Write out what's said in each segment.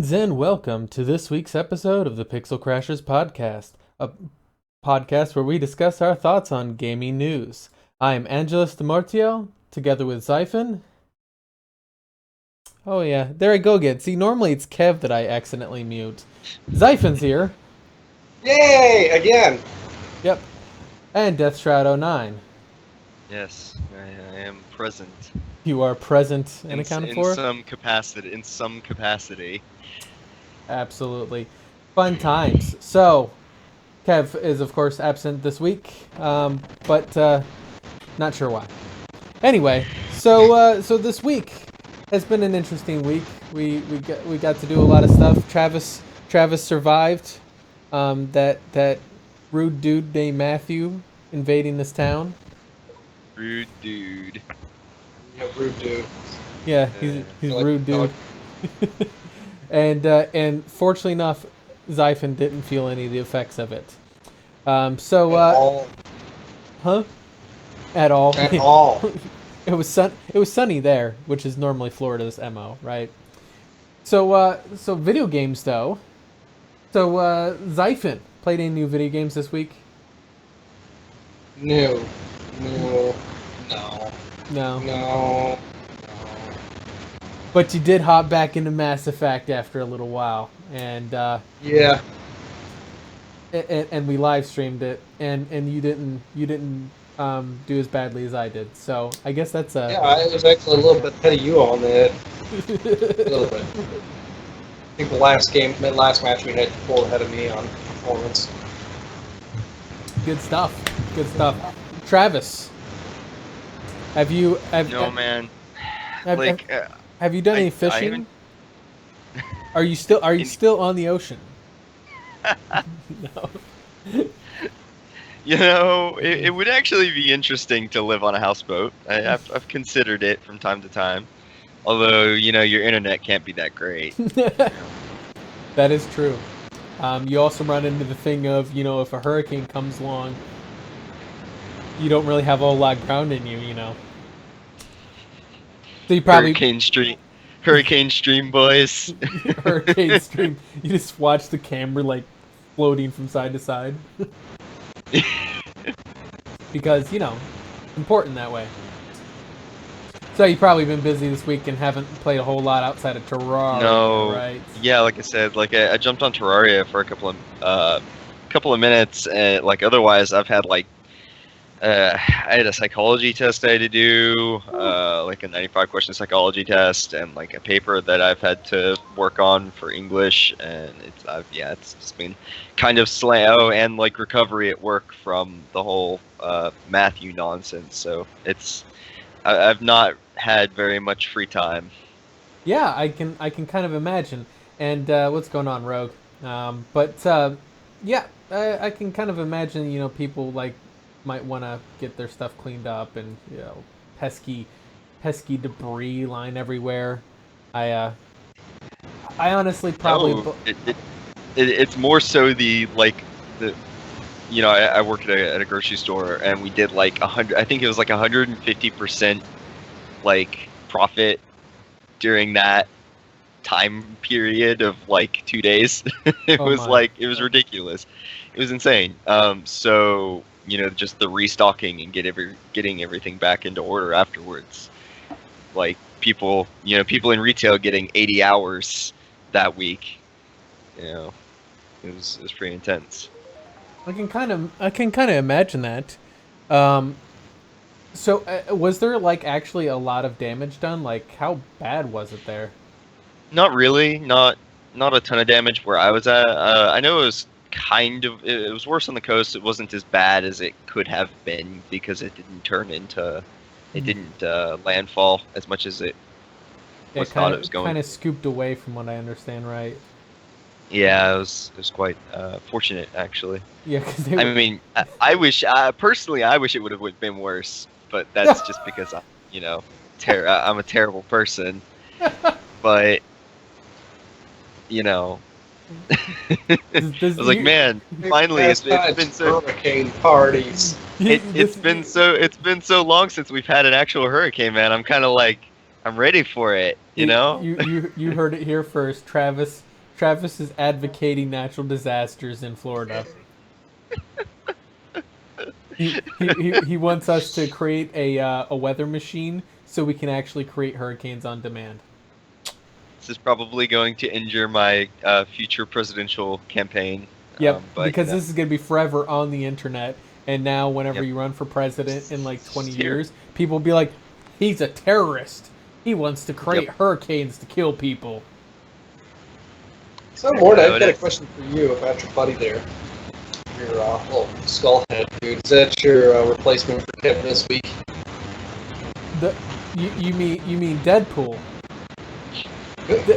Greetings and welcome to this week's episode of the Pixel Crashers podcast, a podcast where we discuss our thoughts on gaming news. I am Angelus de Mortiel, together with Xaiphen. Oh yeah, there I go again. See, normally it's Kev that I accidentally mute. Xaiphen's here. Yay! Again! Yep. And Deathshroud09. Yes, I am present. You are present and accounted for? In some capacity. Absolutely. Fun times. So, Kev is, of course, absent this week, but not sure why. Anyway, so this week has been an interesting week. We got to do a lot of stuff. Travis survived that rude dude named Matthew invading this town. Rude dude. Yeah, rude dude. Yeah, he's a rude dude. And fortunately enough, Xaiphen didn't feel any of the effects of it. At all. Huh? At all. At all. It was sunny there, which is normally Florida's MO, right? So video games though. So Xaiphen played any new video games this week? No. No. But you did hop back into Mass Effect after a little while, and yeah. And we live streamed it, and you didn't do as badly as I did. So I guess that's a Yeah, I was actually a little bit ahead of you on that. A little bit. I think the last match we had 4 ahead of me on performance. Good stuff. Travis, have you done any fishing? Are you still on the ocean? No. You know, it would actually be interesting to live on a houseboat. I've considered it from time to time. Although, you know, your internet can't be that great. That is true. You also run into the thing of, you know, if a hurricane comes along, you don't really have a whole lot of ground in you, you know. So you probably Hurricane Stream boys. Hurricane Stream. You just watch the camera like floating from side to side. Because, you know, important that way. So you've probably been busy this week and haven't played a whole lot outside of Terraria, No, right? Yeah, like I said, I jumped on Terraria for a couple of minutes, and otherwise I've had I had a psychology test I had to do, like a 95-question psychology test, and like a paper that I've had to work on for English, and it's just been kind of slow, and like recovery at work from the whole Matthew nonsense. So I've not had very much free time. Yeah, I can kind of imagine. And what's going on, Rogue? Yeah, I can kind of imagine, you know, people might want to get their stuff cleaned up, and you know, pesky debris lying everywhere. I honestly probably it's more so the you know, I work at a grocery store, and we did like 100. I think it was like 150% like profit during that time period of like 2 days. It was ridiculous. It was insane. So you know, just the restocking and getting everything back into order afterwards. Like people in retail getting 80 hours that week. You know, it was pretty intense. I can kind of imagine that. So was there actually a lot of damage done? Like, how bad was it there? Not really. Not a ton of damage where I was at. I know it was it was worse on the coast. It wasn't as bad as it could have been because it didn't landfall as much as it thought it was going. Kind of scooped away, from what I understand, right? Yeah, it was quite fortunate, actually. Yeah, because I mean, I wish it would have been worse, but that's just because I'm a terrible person. But you know, I was like, man, finally it's been so hurricane parties. It's been so long since we've had an actual hurricane, man. I'm kind of like, I'm ready for it, you know. You heard it here first. Travis Travis is advocating natural disasters in Florida. He wants us to create a weather machine so we can actually create hurricanes on demand. This is probably going to injure my future presidential campaign. Yep, But, because this is going to be forever on the internet. And now whenever you run for president in like 20 years, people will be like, he's a terrorist. He wants to create hurricanes to kill people. So, Mort, I've got a question for you about your buddy there. Your little skull head dude. Is that your replacement for Kev this week? You mean Deadpool?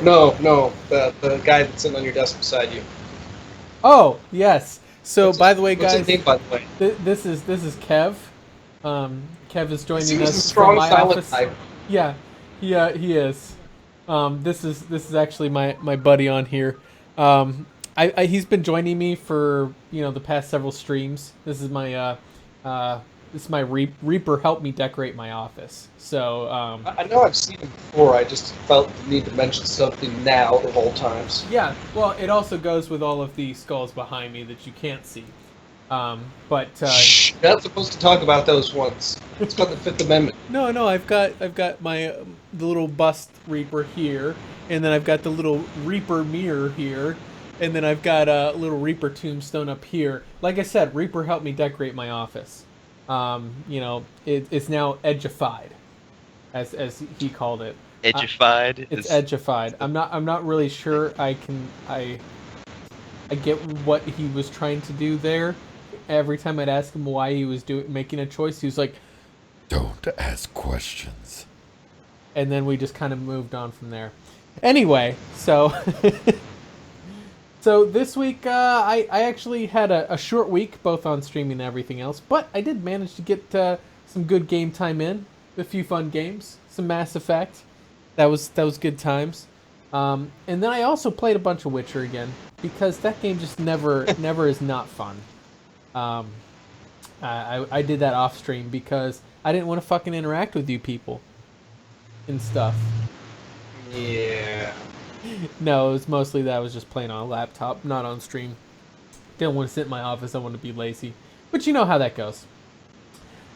No, the guy that's sitting on your desk beside you. Oh, yes. So, by the way, What's guys, his name, by the way? This is Kev. Kev is joining He was us a strong from my silent office. type. Yeah, he is. This is actually my buddy on here. He's been joining me for the past several streams. This is my Reaper helped me decorate my office. So I know I've seen him before. I just felt the need to mention something now of all times. yeah, well, it also goes with all of the skulls behind me that you can't see. Shh, not supposed to talk about those ones. It's about the Fifth Amendment. No, I've got my the little bust Reaper here, and then I've got the little Reaper mirror here, and then I've got a little Reaper tombstone up here. Like I said, Reaper helped me decorate my office. It's now edgified, as he called it. Edgified. It's edgified. I'm not really sure. I get what he was trying to do there. Every time I'd ask him why he was making a choice, he was like, "Don't ask questions." And then we just kind of moved on from there. Anyway, so so this week I actually had a short week, both on streaming and everything else, but I did manage to get some good game time in, a few fun games, some Mass Effect. That was good times. And then I also played a bunch of Witcher again, because that game just never is not fun. I did that off stream because I didn't want to fucking interact with you people and stuff. Yeah. No, it was mostly that I was just playing on a laptop, not on stream. Didn't want to sit in my office, I wanted to be lazy. But you know how that goes.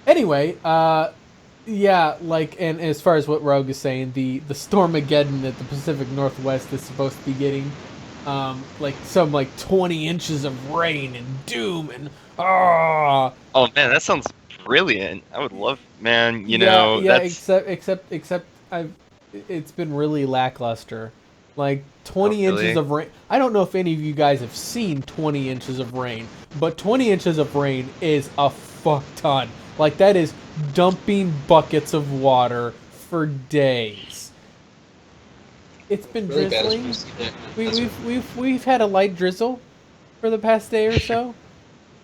Anyway, yeah, and as far as what Rogue is saying, the Stormageddon that the Pacific Northwest is supposed to be getting, some 20 inches of rain and doom and Oh man, that sounds brilliant. I would love, man. That's... except it's been really lackluster. 20 inches of rain. I don't know if any of you guys have seen 20 inches of rain, but 20 inches of rain is a fuck ton. That is dumping buckets of water for days. It's been Really drizzling. bad. We've had a light drizzle for the past day or so.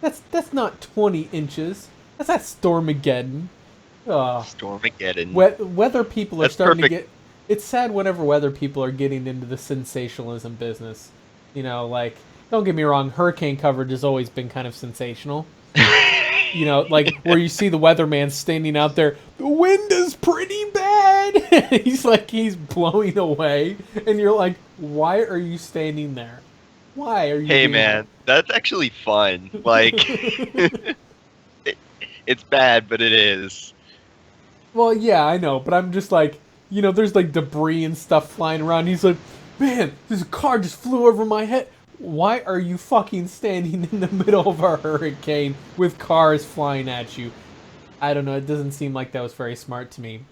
That's not 20 inches. That's not Stormageddon. Stormageddon. Weather people are That's starting perfect. to get... It's sad whenever weather people are getting into the sensationalism business. Don't get me wrong, hurricane coverage has always been kind of sensational. Where you see the weatherman standing out there, the wind is pretty bad. he's blowing away, and you're like, why are you standing there? Why are you? Hey man, that's actually fun. It's bad, but it is. Well, yeah, I know, but I'm just there's debris and stuff flying around. He's like, man, this car just flew over my head. Why are you fucking standing in the middle of a hurricane with cars flying at you? I don't know. It doesn't seem like that was very smart to me.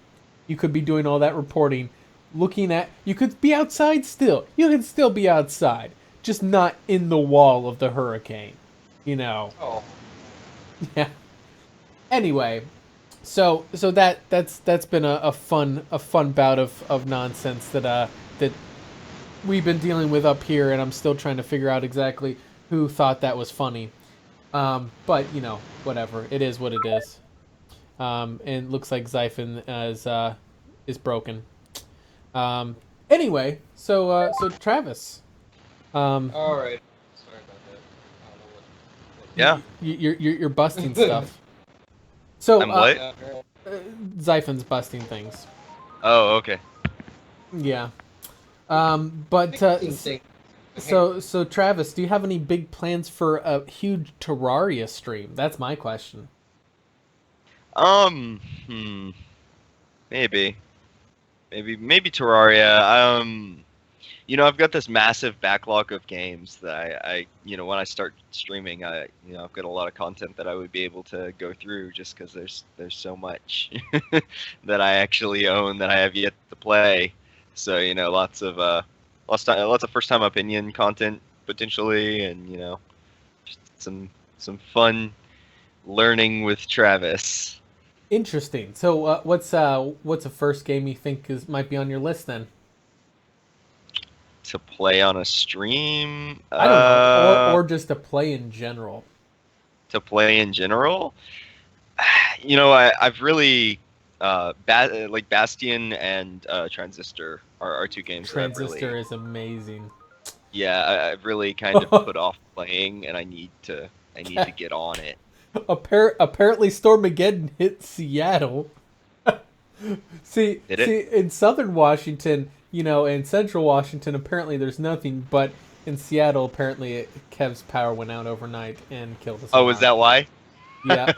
You could be doing all that reporting, you could be outside still. You could still be outside, just not in the wall of the hurricane. Oh. Yeah. Anyway, so that's been a fun bout of nonsense that we've been dealing with up here, and I'm still trying to figure out exactly who thought that was funny. But whatever. It is what it is. And it looks like Xaiphen is broken. Anyway, so Travis. All right. Sorry about that. I Yeah. You're busting stuff. So I'm what? don't know Xaiphen's busting things. Oh, okay. Yeah. But So Travis, do you have any big plans for a huge Terraria stream? That's my question. Hmm, maybe, maybe Terraria. I've got this massive backlog of games that when I start streaming, I've got a lot of content that I would be able to go through just because there's so much that I actually own that I have yet to play. So, lots of first time opinion content potentially, and just some fun learning with Travis. Interesting. So what's the first game you think might be on your list then? To play on a stream? I don't know, or just to play in general. To play in general? I've really like Bastion and Transistor are two games that I've Transistor really, is amazing. yeah, I've really kind of put off playing, and I need to get on it. Apparently Stormageddon hit Seattle. See, Did it? in southern Washington, in central Washington, apparently there's nothing, but in Seattle, apparently Kev's power went out overnight and killed us. Oh, is that why? Yeah,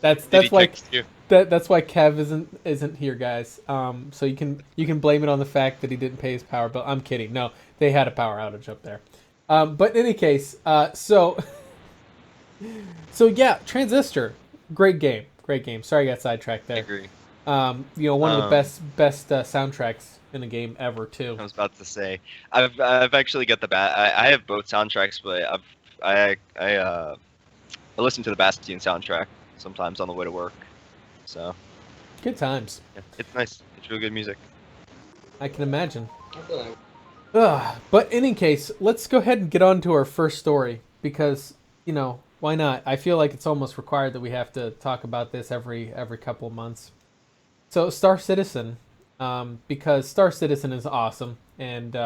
that's Did he why text you? that's why Kev isn't here, guys. So you can blame it on the fact that he didn't pay his power bill. I'm kidding. No, they had a power outage up there. But in any case, so yeah, Transistor, great game. Sorry, I got sidetracked I there. agree. One of the best soundtracks in a game ever too. I was about to say, I've actually got I have both soundtracks, but I listen to the Bastion soundtrack sometimes on the way to work. So Good times. yeah, it's nice. It's really good music. I can imagine. Okay. But in any case, let's go ahead and get on to our first story because why not? I feel like it's almost required that we have to talk about this every couple of months. So Star Citizen, because Star Citizen is awesome, and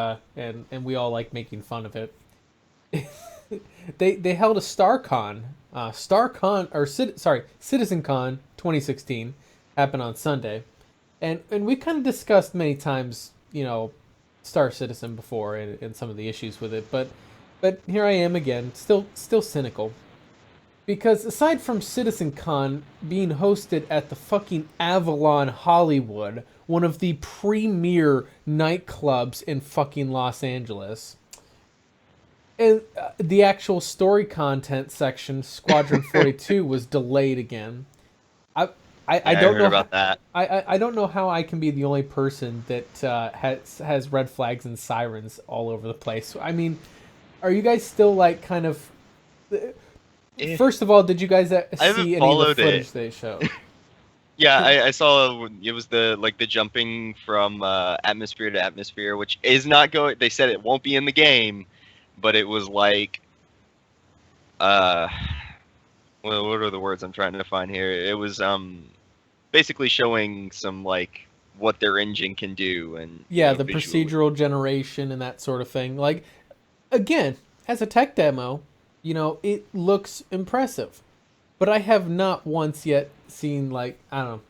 we all like making fun of it. They held a CitizenCon 2016 happened on Sunday, and we kind of discussed many times Star Citizen before and some of the issues with it, but here I am again, still cynical. Because aside from CitizenCon being hosted at the fucking Avalon Hollywood, one of the premier nightclubs in fucking Los Angeles, and the actual story content section, Squadron 42, was delayed again. I don't know about that. I don't know how I can be the only person that has red flags and sirens all over the place. I mean, are you guys still like kind of? First of all, did you guys see any of the footage they showed? Yeah, I saw it was the jumping from atmosphere to atmosphere, which is not going. They said it won't be in the game, but it was like, well, what are the words I'm trying to find here? It was basically showing some like what their engine can do and yeah, the visually. procedural generation and that sort of thing. Like, again, as a tech demo, it looks impressive, but I have not once yet seen like I don't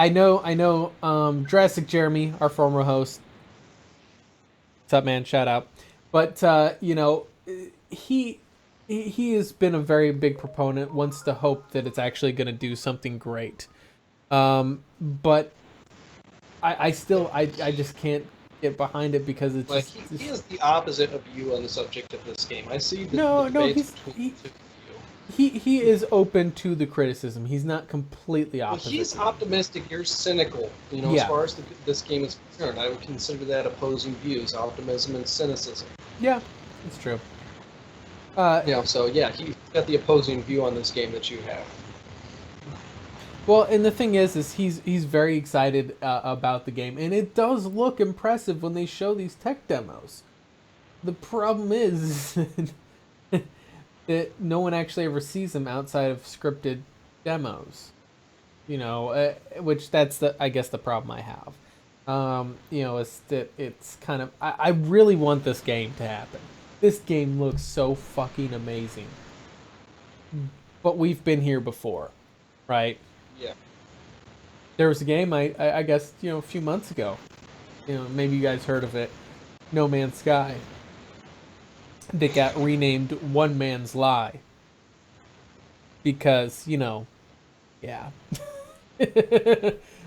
know. I know. Jurassic Jeremy, our former host. What's up, man? Shout out. But he has been a very big proponent. Wants to hope that it's actually going to do something great. But I still just can't get behind it because it's Like just, he is the opposite of you on the subject of this game. I see the No, debates between the two of you. he is open to the criticism. He's not completely Well, opposite. he's optimistic. You're cynical. Yeah. As far as this game is concerned, I would consider that opposing views: optimism and cynicism. Yeah, it's true. So yeah, he's got the opposing view on this game that you have. Well, and the thing is he's very excited about the game, and it does look impressive when they show these tech demos. The problem is that no one actually ever sees them outside of scripted demos. Which that's the problem I have. Is that it's kind of I really want this game to happen. This game looks so fucking amazing. But we've been here before, right? Yeah. There was a game I guess a few months ago. Maybe you guys heard of it. No Man's Sky. that got renamed One Man's Lie. Because, yeah.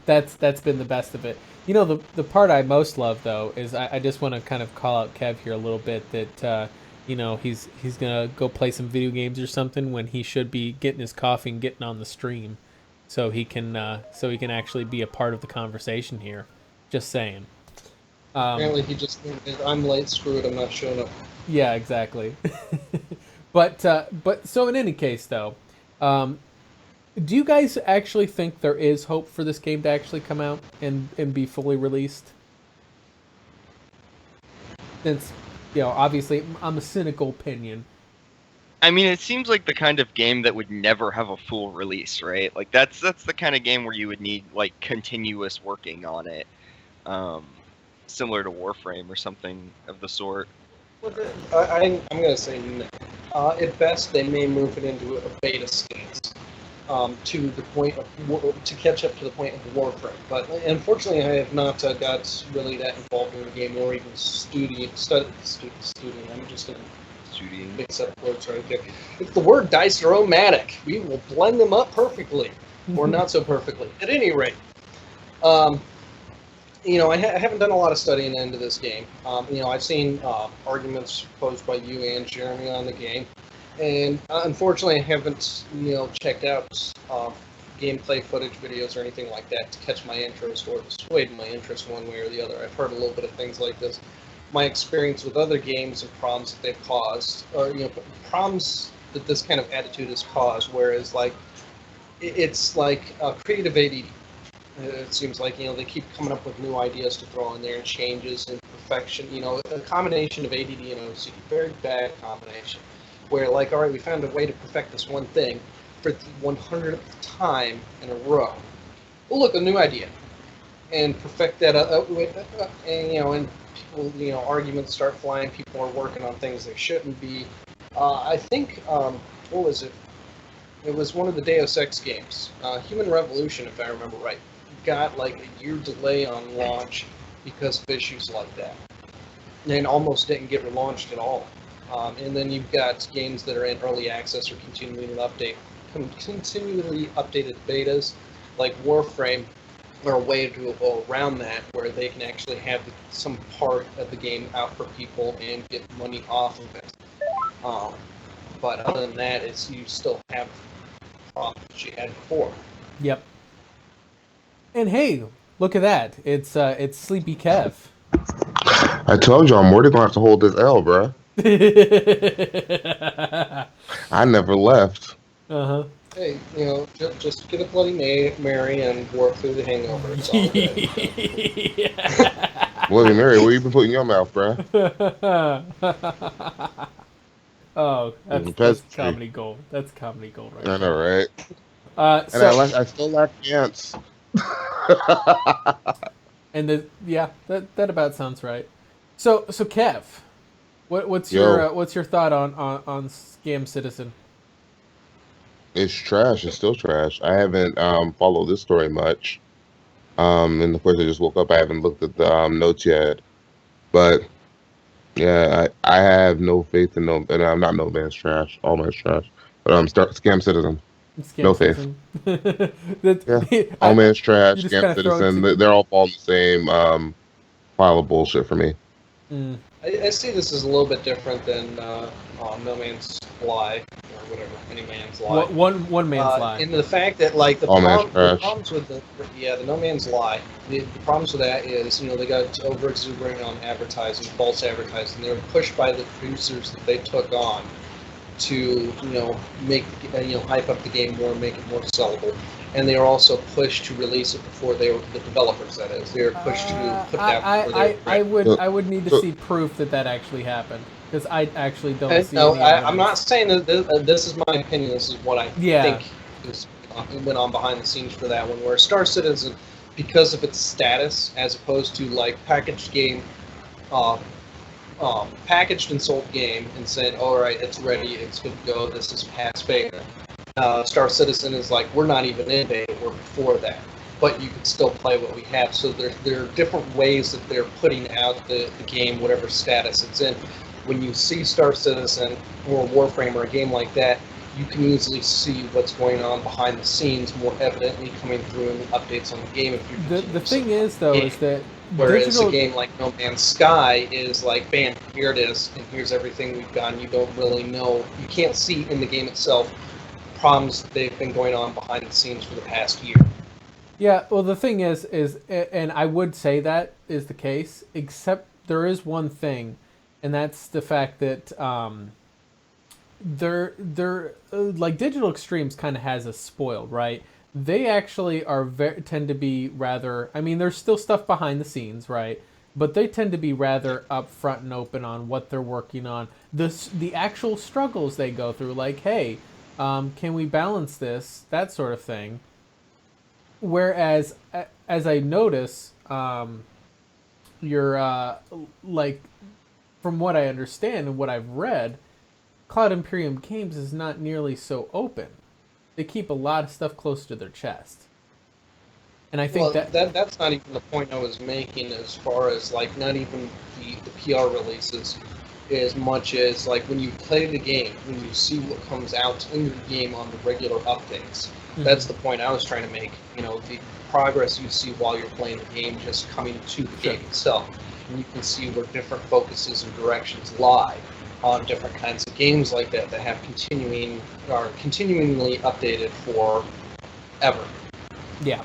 That's been the best of it. The part I most love though is I just want to kind of call out Kev here a little bit that he's gonna go play some video games or something when he should be getting his coffee and getting on the stream, so he can actually be a part of the conversation here. Just saying. Apparently he just I'm late, screw it, I'm not showing up. Yeah, exactly. but so in any case though, do you guys actually think there is hope for this game to actually come out and be fully released? Since, obviously I'm a cynical opinion. I mean, it seems like the kind of game that would never have a full release, right? Like that's the kind of game where you would need like continuous working on it, similar to Warframe or something of the sort. I'm going to say no. At best, they may move it into a beta stance to the point to catch up to the point of Warframe. But unfortunately, I have not got really that involved in the game or even studying. I'm just going to mix up words right there. It's the word dice-o-matic. We will blend them up perfectly, or not so perfectly. At any rate, I haven't done a lot of studying into this game. I've seen arguments posed by you and Jeremy on the game, and unfortunately, I haven't, checked out gameplay footage videos or anything like that to catch my interest or dissuade my interest one way or the other. I've heard a little bit of things like this. My experience with other games and problems that they've caused, or problems that this kind of attitude has caused, whereas it's like creative ADD. It seems like, they keep coming up with new ideas to throw in there and changes and perfection. A combination of ADD and OCD, very bad combination. Where, all right, we found a way to perfect this one thing for the 100th time in a row. Well, look, a new idea. And perfect that and people, arguments start flying. People are working on things they shouldn't be. I think, what was it? It was one of the Deus Ex games. Human Revolution, if I remember right. Got a year delay on launch because of issues like that, and almost didn't get relaunched at all. And then you've got games that are in early access or continually updated betas, like Warframe, are a way to go around that, where they can actually have some part of the game out for people and get money off of it. But other than that, you still have problems you had before. Yep. And hey, look at that! It's Sleepy Kev. I told you I'm worried gonna have to hold this L, bruh. I never left. Hey, just get a Bloody Mary and work through the hangover. It's all good. Bloody Mary, where you been putting your mouth, bruh? Oh, that's comedy gold. That's comedy gold, right? I know, right? And I still lack pants. And that about sounds right. So Kev, what's your thought on Scam Citizen? It's trash. It's still trash. I haven't followed this story much. And of course, I just woke up. I haven't looked at the notes yet. But yeah, I have no faith in and I'm not No Man's Trash. All Man's Trash. But Scam Citizen. No faith. All Man's Trash, Scam Citizen. They're all falling the same pile of bullshit for me. I see this as a little bit different than No Man's Lie, or whatever, Any Man's Lie. One Man's Lie. And the fact that, the problems with the No Man's Lie, the problems with that is, they got over-exuberant on advertising, false advertising. They were pushed by the producers that they took on to, make, hype up the game more and make it more sellable. And they were also pushed to release it before the developers, that is. They were pushed to put that I would need to see proof that actually happened, because I actually don't see any evidence. I'm not saying that this is my opinion. This is what I think went on behind the scenes for that one, where Star Citizen, because of its status, as opposed to packaged game, packaged and sold game, and said, all right, it's ready, it's good to go, this is past beta. Star Citizen is we're not even in beta, we're before that, but you can still play what we have. So there are different ways that they're putting out the game, whatever status it's in. when you see Star Citizen or Warframe or a game like that, you can easily see what's going on behind the scenes more evidently coming through in the updates on the game. If you The thing is, though, is that whereas digital... a game like No Man's Sky is like, bam, here it is, and here's everything we've got, and you don't really know, you can't see in the game itself problems that they've been going on behind the scenes for the past year. Yeah, well, the thing is, and I would say that is the case, except there is one thing, and that's the fact that they're like Digital Extremes kind of has us spoiled, right? They actually are tend to be rather. I mean, there's still stuff behind the scenes, right? But they tend to be rather upfront and open on what they're working on. The actual struggles they go through, like, hey, can we balance this? That sort of thing. Whereas, as I notice, you're like, from what I understand and what I've read, Cloud Imperium Games is not nearly so open. They keep a lot of stuff close to their chest. And I think that's not even the point I was making, as far as like not even the PR releases, as much as like when you play the game, when you see what comes out in the game on the regular updates. Mm-hmm. That's the point I was trying to make. You know, the progress you see while you're playing the game just coming to the game itself. And you can see where different focuses and directions lie on different kinds of games like that have continuingly updated for ever. Yeah.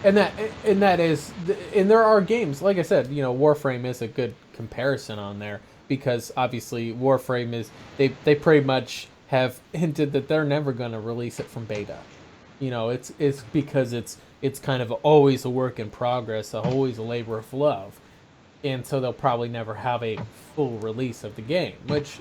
And there are games, like I said, you know, Warframe is a good comparison on there, because obviously Warframe is, they pretty much have hinted that they're never going to release it from beta. You know, it's because it's kind of always a work in progress, always a labor of love. And so they'll probably never have a full release of the game, which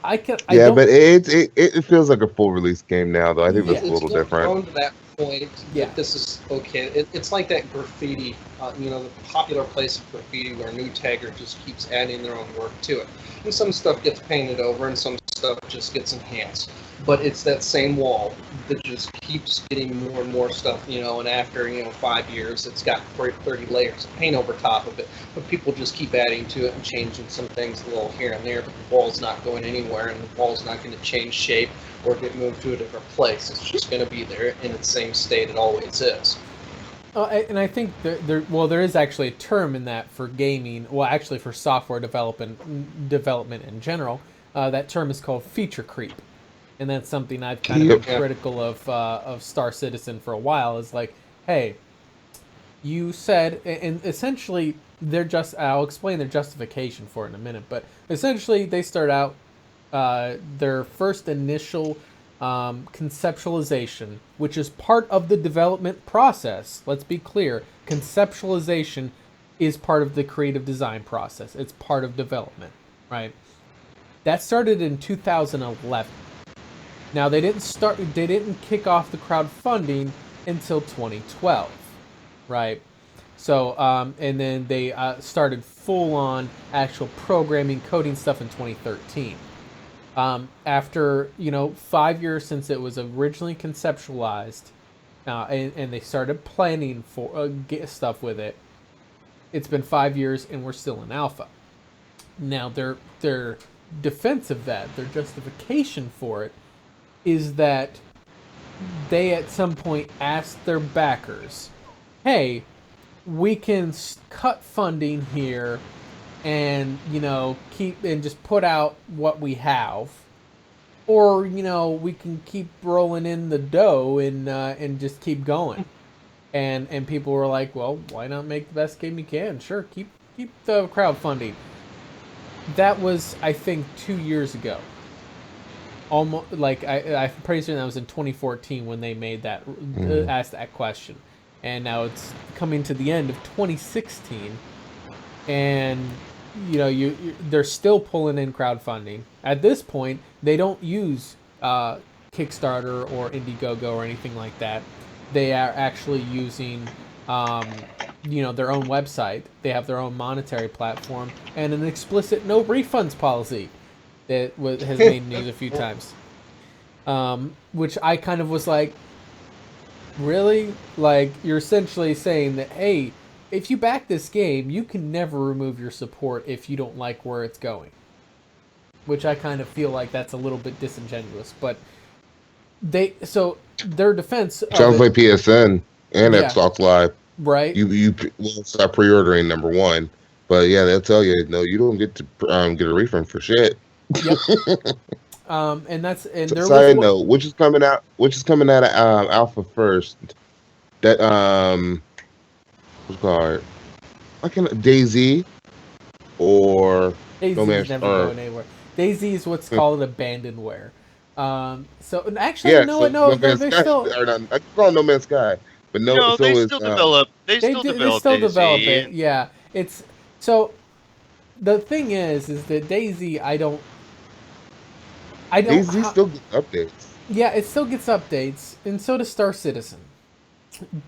I can. Yeah, but it feels like a full release game now, though. I think that's a little different. On to that point, this is okay. It's like that graffiti, you know, the popular place of graffiti where new tagger just keeps adding their own work to it. And some stuff gets painted over and some stuff just gets enhanced. But it's that same wall that just keeps getting more and more stuff, you know, and after, 5 years, it's got 30 layers of paint over top of it. But people just keep adding to it and changing some things a little here and there, but the wall's not going anywhere, and the wall's not going to change shape or get moved to a different place. It's just going to be there in its same state it always is. And I think there is actually a term in that for gaming, well, actually for software development in general. That term is called feature creep. And that's something I've kind of been critical of Star Citizen for a while. Is like, hey, you said, and essentially I'll explain their justification for it in a minute, but essentially they start out their first initial conceptualization, which is part of the development process. Let's be clear, conceptualization is part of the creative design process. It's part of development, right? That started in 2011. Now, they didn't kick off the crowdfunding until 2012, right? So, and then they started full-on actual programming, coding stuff in 2013. After, 5 years since it was originally conceptualized, and they started planning for stuff with it, it's been 5 years and we're still in alpha. Now, their defense of that, their justification for it, is that they at some point asked their backers, hey, we can cut funding here and, keep and just put out what we have, or, we can keep rolling in the dough and just keep going. And people were like, well, why not make the best game you can? Sure, keep the crowdfunding. That was, I think, 2 years ago. Almost like I'm pretty certain that was in 2014 when they made that asked that question, and now it's coming to the end of 2016, and they're still pulling in crowdfunding. At this point, they don't use Kickstarter or Indiegogo or anything like that. They are actually using their own website. They have their own monetary platform and an explicit no refunds policy that has made news a few times. Which I kind of was like, really? Like, you're essentially saying that, hey, if you back this game, you can never remove your support if you don't like where it's going. Which I kind of feel like that's a little bit disingenuous, but their defense of Sounds it, like PSN and Yeah. Xbox Live. right? You will start pre-ordering number one, but yeah, they'll tell you no, you don't get to get a refund for shit. Yep. And there Side was note, which is coming out of Alpha first. That what's it called? I can DayZ or DayZ No is Man's never or- going anywhere. DayZ is what's called abandonware. So actually, yeah, no, so no, No Man's they're Sky, still or not, I call it No Man's Sky, but no, No, so they is still develop. They still they develop. still DayZ. develop it. Yeah, it's so. The thing is that DayZ, I don't. DayZ still get updates. Yeah, it still gets updates, and so does Star Citizen.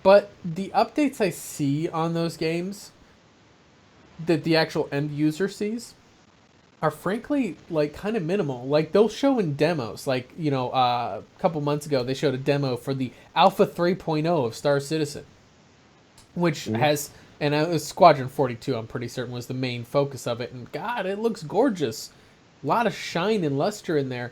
But the updates I see on those games that the actual end user sees are frankly like kind of minimal. Like they'll show in demos. Like, a couple months ago they showed a demo for the Alpha 3.0 of Star Citizen, which has, and it was Squadron 42, I'm pretty certain, was the main focus of it. And God, it looks gorgeous. A lot of shine and luster in there.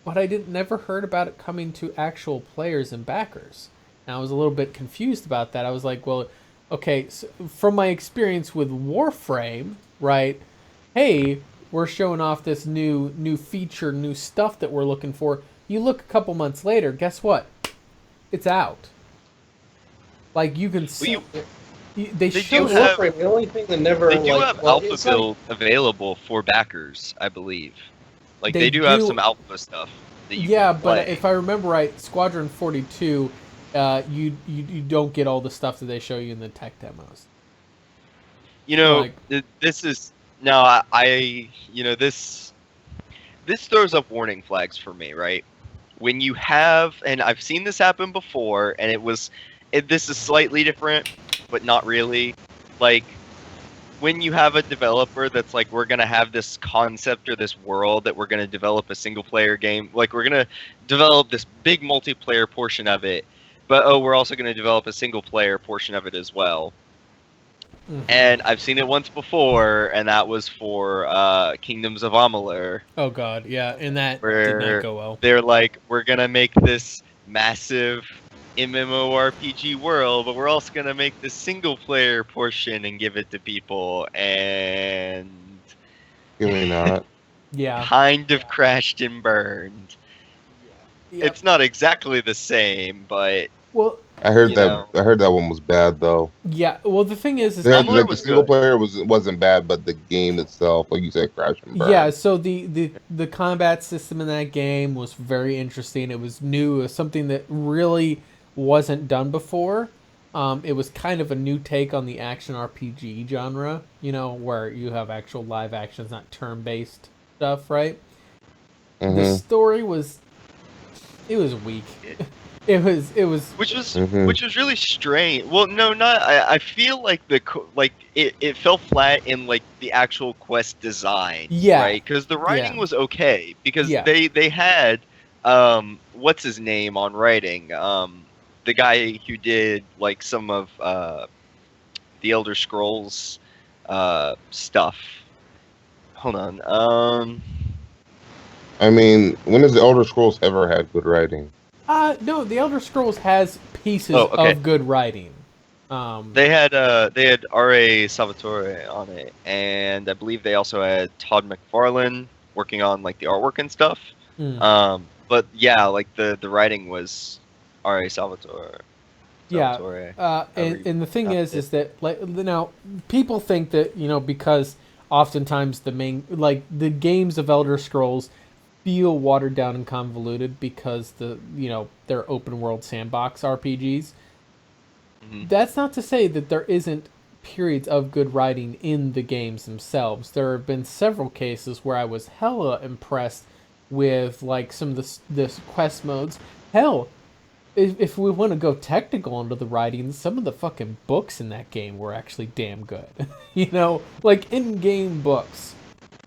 But I never heard about it coming to actual players and backers. And I was a little bit confused about that. I was like, well, okay, so from my experience with Warframe, right? Hey, we're showing off this new feature, new stuff that we're looking for. You look a couple months later, guess what? It's out. Like you can see, they show do have- Warframe, the only thing that never They do have alpha it's like- build available for backers, I believe. Like They they do have do- some alpha stuff. That you Yeah, can but play. if I remember right, Squadron 42, you don't get all the stuff that they show you in the tech demos. This is now this throws up warning flags for me, right? When you have, and I've seen this happen before, and this is slightly different, but not really. Like when you have a developer that's like, we're gonna have this concept or this world that we're gonna develop a single player game, like we're gonna develop this big multiplayer portion of it, but we're also gonna develop a single player portion of it as well. Mhm. And I've seen it once before, and that was for Kingdoms of Amalur. Oh God, yeah, and that did Where not go well. They're like, we're gonna make this massive MMORPG world, but we're also gonna make the single player portion and give it to people, and Really not. Yeah, kind of crashed and burned. yeah. It's not exactly the same, but Well, I heard You that. know. I heard that one was bad though. yeah. Well, the thing is Amalur Like the was single good. player wasn't bad, but the game itself, like you said, crashed and burned. yeah. So the combat system in that game was very interesting. It was new. It was something that really wasn't done before. It was kind of a new take on the action RPG genre. Where you have actual live actions, not turn-based stuff, right? The Mhm. story was weak. It was which was Mhm. which was really strange. Well, no, not. I feel like it fell flat in like the actual quest design. Yeah. Right, because the writing Yeah. was okay because Yeah. they had what's his name on writing, the guy who did like some of the Elder Scrolls stuff. Hold on. I mean, when has the Elder Scrolls ever had good writing? no, the Elder Scrolls has pieces Oh, okay. of good writing. They had R.A. Salvatore on it, and I believe they also had Todd McFarlane working on like the artwork and stuff. Hmm. But yeah, like the writing was R.A. Salvatore. Yeah, Salvatore. and the thing pronounced is that like now people think that because oftentimes the games of Elder Scrolls feel watered down and convoluted because they're open world sandbox RPGs. Mhm. That's not to say that there isn't periods of good writing in the games themselves. There have been several cases where I was hella impressed with like some of the quest modes. Hell, if we want to go technical into the writing, some of the fucking books in that game were actually damn good. Like in-game books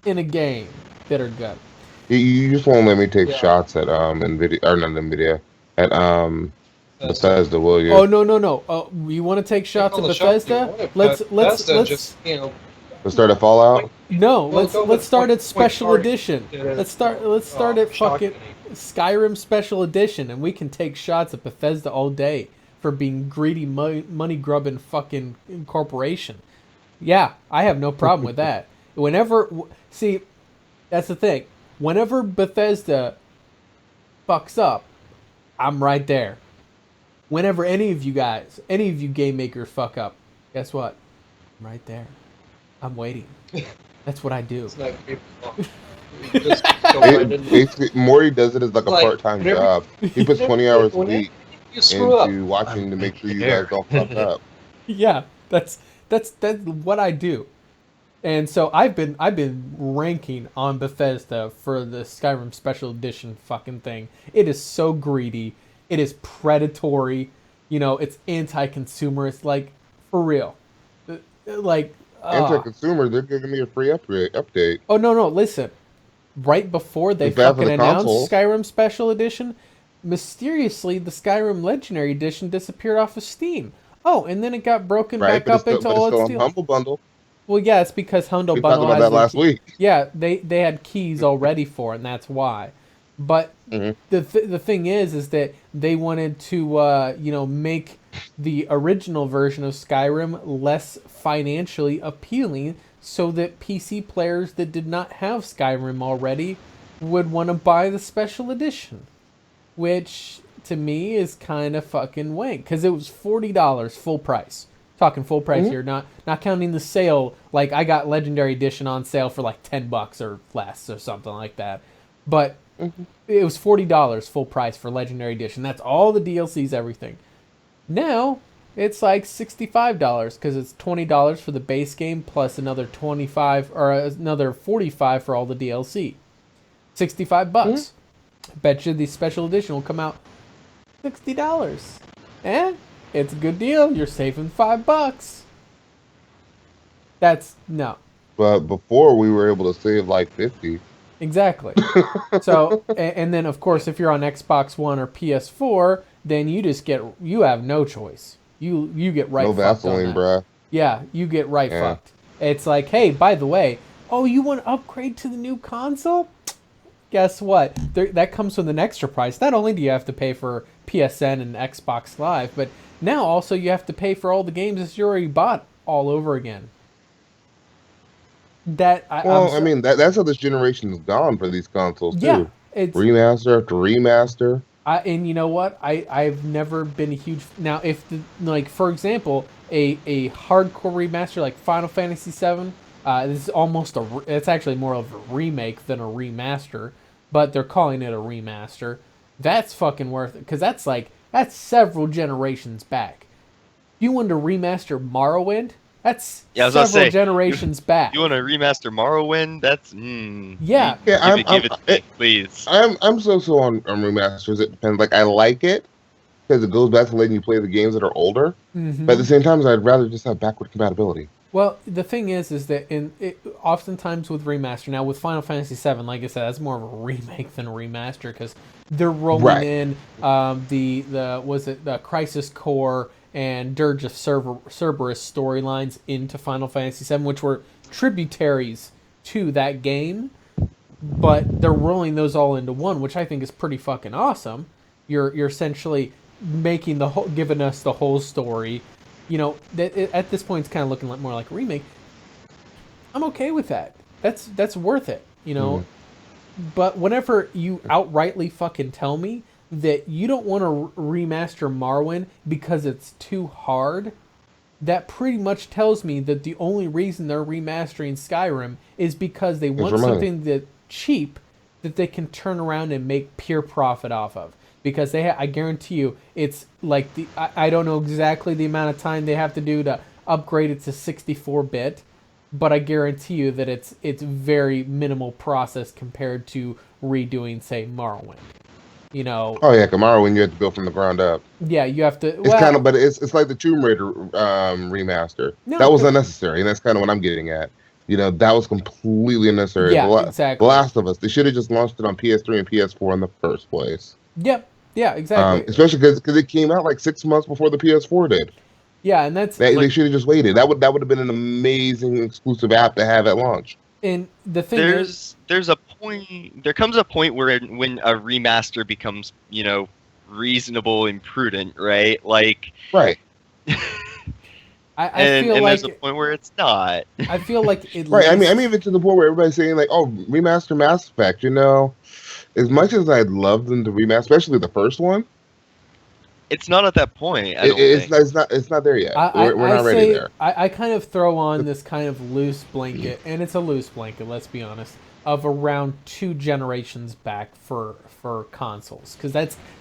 in a game that are good. You just won't let me take Yeah. shots at Nvidia or not Nvidia at Bethesda, will you? Oh no! Oh, you want to take shots at Take all the shots you Bethesda? want, but Bethesda Let's just, Let's start a Fallout. no. Well, Let's go with start at Point special Target. edition. It is, Let's start at fucking shotgunning. Skyrim special edition, and we can take shots at Bethesda all day for being greedy, money grubbing fucking corporation. Yeah, I have no problem with that. See, that's the thing. Whenever Bethesda fucks up, I'm right there. Whenever any of you game makers fuck up, guess what? I'm right there. I'm waiting. That's what I do. It's not great. You just go right into it. Basically, Morty does it as like a Like, part-time whenever- job. He puts 20 hours a Whenever week you screw up. into watching to make sure you There. guys don't fuck up. Yeah, that's what I do. And so I've been ranking on Bethesda for the Skyrim Special Edition fucking thing. It is so greedy. It is predatory. You know, it's anti-consumer. It's like, for real. Like, Anti-consumer, they're giving me a free update. oh no, listen. Right before they It's bad for fucking the announced console. Skyrim Special Edition, mysteriously the Skyrim Legendary Edition disappeared off of Steam. Oh, and then it got broken Right, back but up it's into still, all but it's its still deals. on Humble Bundle. Well, yeah, it's because Humble We talked Bundle about has that last week. Yeah, they had keys already for it, and that's why. But Mhm. the thing is that they wanted to make the original version of Skyrim less financially appealing, so that PC players that did not have Skyrim already would want to buy the special edition, which to me is kind of fucking wank, because it was $40 full price. Talking full price here, not counting the sale. Like, I got Legendary Edition on sale for like $10 or less or something like that. But it was $40 full price for Legendary Edition. That's all the DLCs, everything. Now it's like $65 because it's $20 for the base game plus another 25 or another 45 for all the DLC. $65. Bet you the special edition will come out $60. Eh? It's a good deal. You're saving $5. That's no. But before we were able to save like 50. Exactly. So, and then of course, if you're on Xbox One or PS4, then you have no choice. You get right No fucked on Vaseline, that. bruh. Yeah, you get right Yeah. fucked. It's like, hey, by the way, oh, you want to upgrade to the new console? Guess what? That comes with an extra price. Not only do you have to pay for PSN and Xbox Live, but now also you have to pay for all the games that you already bought all over again. That's how this generation is gone for these consoles too. Yeah, it's Remaster after remaster. and you know what? I've never been a huge now. If for example, a hardcore remaster like Final Fantasy VII, this is almost it's actually more of a remake than a remaster, but they're calling it a remaster. That's fucking worth it, because that's several generations back. You want to remaster Morrowind? That's several generations back. You want to remaster Morrowind? That's Yeah. Give it to me, please. I'm so on remasters. It depends. Like, I like it because it goes back to letting you play the games that are older. Mhm. But at the same time, I'd rather just have backward compatibility. Well, the thing is that oftentimes with remaster, now with Final Fantasy VII, like I said, that's more of a remake than a remaster, because they're rolling in the Crisis Core and Dirge of Cerberus storylines into Final Fantasy VII, which were tributaries to that game, but they're rolling those all into one, which I think is pretty fucking awesome. You're essentially making giving us the whole story. You know, at this point, it's kind of looking more like a remake. I'm okay with that. That's worth it, you know. But whenever you outrightly fucking tell me that you don't want to remaster Morrowind because it's too hard, that pretty much tells me that the only reason they're remastering Skyrim is because they want something that cheap that they can turn around and make pure profit off of. Because I guarantee you, it's like I don't know exactly the amount of time they have to do to upgrade it to 64-bit, but I guarantee you that it's very minimal process compared to redoing, say, Morrowind. You know. Oh yeah, Morrowind you have to build from the ground up. Yeah, you have to. It's kind of, but it's like the Tomb Raider remaster. That was unnecessary, and that's kind of what I'm getting at. You know, that was completely unnecessary. Yeah, exactly. The Last of Us, they should have just launched it on PS3 and PS4 in the first place. Yep, Yeah, exactly. Especially because it came out like 6 months before the PS4 did. Yeah, and that's They like, should have just waited. That would have been an amazing exclusive app to have at launch. and the thing is, There comes a point where when a remaster becomes, reasonable and prudent, right? Like, Right. I feel and like there's a point where it's not. I feel like at Right. least, I mean, even to the point where everybody's saying like, "Oh, remaster Mass Effect." As much as I'd love them to remaster, especially the first one, It's not at that point. I don't think. it's not there yet. I We're not ready say, there. I kind of throw on this kind of loose blanket, and it's a loose blanket, let's be honest, of around 2 generations back for consoles, because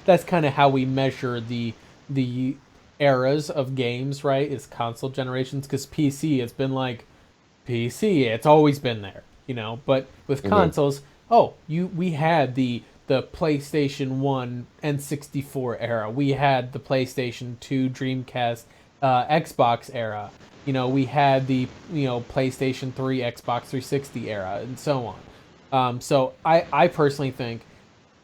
that's kind of how we measure the eras of games, right? Is console generations, because PC, it's been like PC, it's always been there, But with consoles, we had the PlayStation 1 N64 era. We had the PlayStation 2, Dreamcast, Xbox era. We had the PlayStation 3, Xbox 360 era, and so on. So I personally think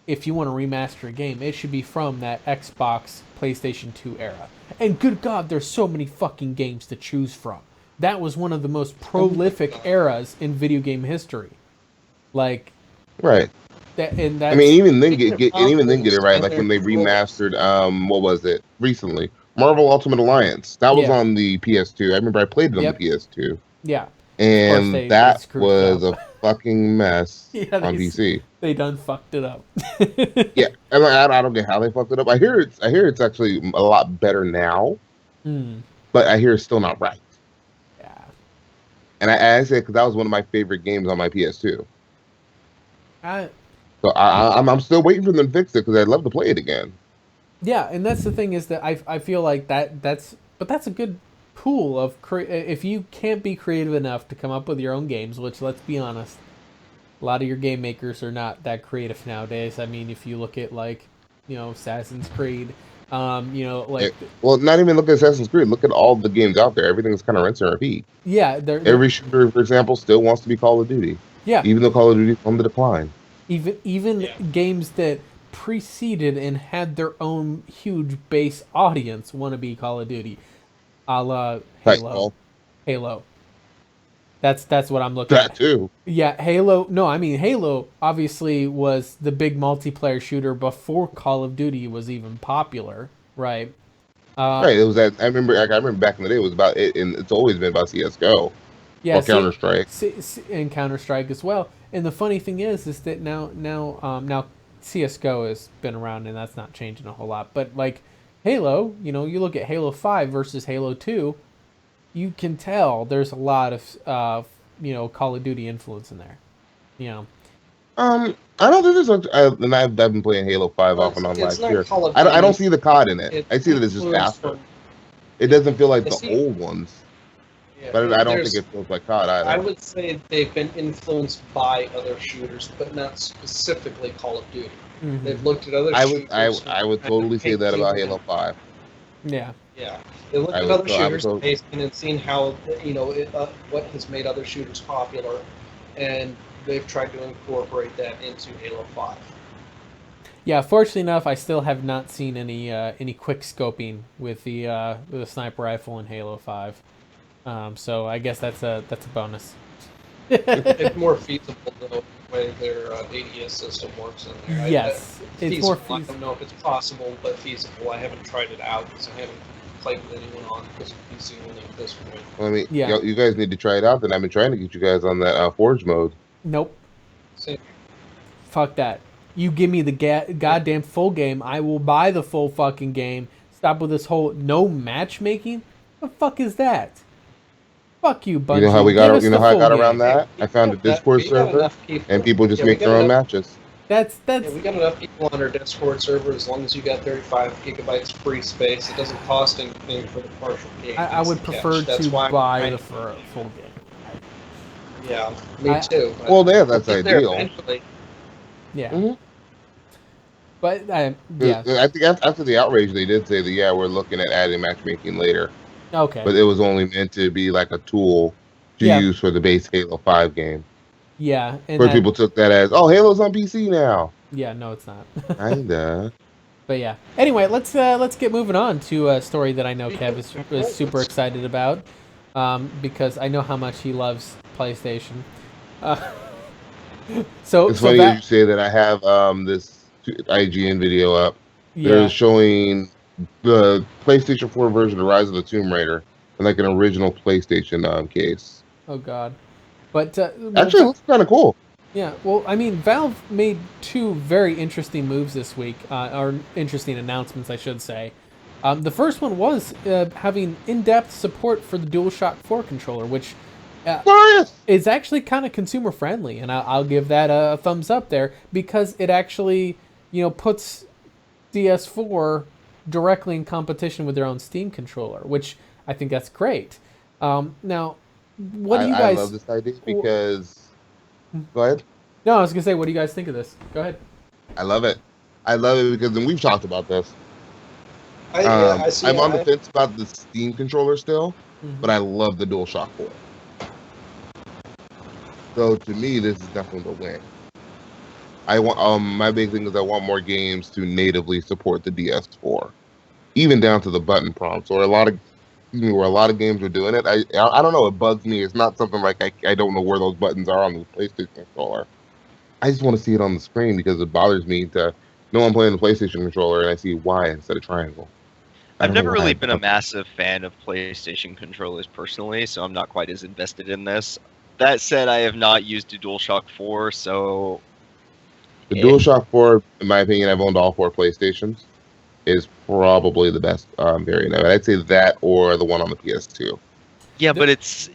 if you want to remaster a game, it should be from that Xbox, PlayStation 2 era. And good God, there's so many fucking games to choose from. That was one of the most prolific eras in video game history. Like, Right. I mean, even then get it right. Like when they remastered, what was it recently? Marvel Ultimate Alliance. That was on the PS2. I remember I played it on the PS2. Yeah. And that was a fucking mess on PC. They done fucked it up. Yeah, and I don't get how they fucked it up. I hear it's actually a lot better now, but I hear it's still not right. Yeah. And I say because that was one of my favorite games on my PS2. So I'm still waiting for them to fix it because I'd love to play it again. Yeah, and that's the thing is that I feel like that's a good pool of if you can't be creative enough to come up with your own games, which, let's be honest, a lot of your game makers are not that creative nowadays. I mean, if you look at Assassin's Creed, well, not even look at Assassin's Creed. Look at all the games out there. Everything's kind of rinse and repeat. Yeah, every shooter, for example, still wants to be Call of Duty. Yeah, even though Call of Duty's on the decline. Even games that preceded and had their own huge base audience want to be Call of Duty, a la Halo. Halo. That's what I'm looking at. That too. Yeah, Halo. No, I mean Halo obviously was the big multiplayer shooter before Call of Duty was even popular, right? Right. It was that. I remember back in the day. It was about it, and it's always been about CS:GO. Yeah, or Counter Strike. And Counter Strike as well. And the funny thing is that now CS:GO has been around, and that's not changing a whole lot. But like Halo, you look at Halo 5 versus Halo 2, you can tell there's a lot of Call of Duty influence in there. I don't think there's and I've been playing Halo 5 off and on last year. I don't see the COD in it. I see that it's just faster. It doesn't feel like the old ones. Yeah, but I don't think it feels like COD either. I would say they've been influenced by other shooters, but not specifically Call of Duty. Mm-hmm. They've looked at other shooters. I would totally say that about Halo 5. Yeah. Yeah. They looked at other shooters and seen how, what has made other shooters popular, and they've tried to incorporate that into Halo 5. Yeah, fortunately enough, I still have not seen any quick scoping with the sniper rifle in Halo 5. So I guess that's a bonus. It's more feasible though, the way their ADS system works in there. Yes, it's more feasible. I don't know if it's possible, but feasible. I haven't tried it out because I haven't played with anyone on because of PC only at this point. Well, I mean, you guys need to try it out. Then I've been trying to get you guys on that Forge mode. Nope. Same. Fuck that. You give me the goddamn full game, I will buy the full fucking game. Stop with this whole no matchmaking. What the fuck is that? Fuck you, Bungie. You know how how I got around that? I found a Discord server, and people just make their own matches. That's. we got enough people on our Discord server. As long as you got 35 gigabytes free space, it doesn't cost anything for the partial game. I would prefer to buy the full game. Yeah, me too. Well, that's ideal. Yeah. Mm-hmm. But yeah, I think after the outrage, they did say that we're looking at adding matchmaking later. Okay. But it was only meant to be like a tool to use for the base Halo 5 game. Yeah. Where people took that as, Halo's on PC now. Yeah, no, it's not. Kinda. But yeah. Anyway, let's get moving on to a story that I know Kev is super excited about, because I know how much he loves PlayStation. So It's so funny that you that say that. I have this IGN video up. yeah. They're showing the PlayStation 4 version of Rise of the Tomb Raider in like an original PlayStation case. Oh God. But Actually, it looks kind of cool. yeah, well, I mean, Valve made two very interesting moves this week, or interesting announcements, I should say. The first one was having in-depth support for the DualShock 4 controller, which Glorious. is actually kind of consumer friendly, and I'll give that a thumbs up there because it actually, puts DS4 directly in competition with their own Steam controller, which I think that's great. Now, what do you I guys? love this idea because. Go ahead. No, I was gonna say, what do you guys think of this? Go ahead. I love it. I love it because, and we've talked about this. I see. I'm on the fence about the Steam controller still, Mhm. but I love the DualShock 4. So to me, this is definitely the win. I want my big thing is I want more games to natively support the DS4, even down to the button prompts. Or where a lot of games are doing it. I don't know. It bugs me. It's not something like I don't know where those buttons are on the PlayStation controller. I just want to see it on the screen because it bothers me to know I'm playing the PlayStation controller and I see Y instead of triangle. I I've don't know never why really it been a bugs me. massive fan of PlayStation controllers personally, so I'm not quite as invested in this. That said, I have not used a DualShock 4, so The eh. DualShock 4, in my opinion, I've owned all 4 PlayStations, is probably the best variant of it. I'd say that or the one on the PS2. Yeah, The-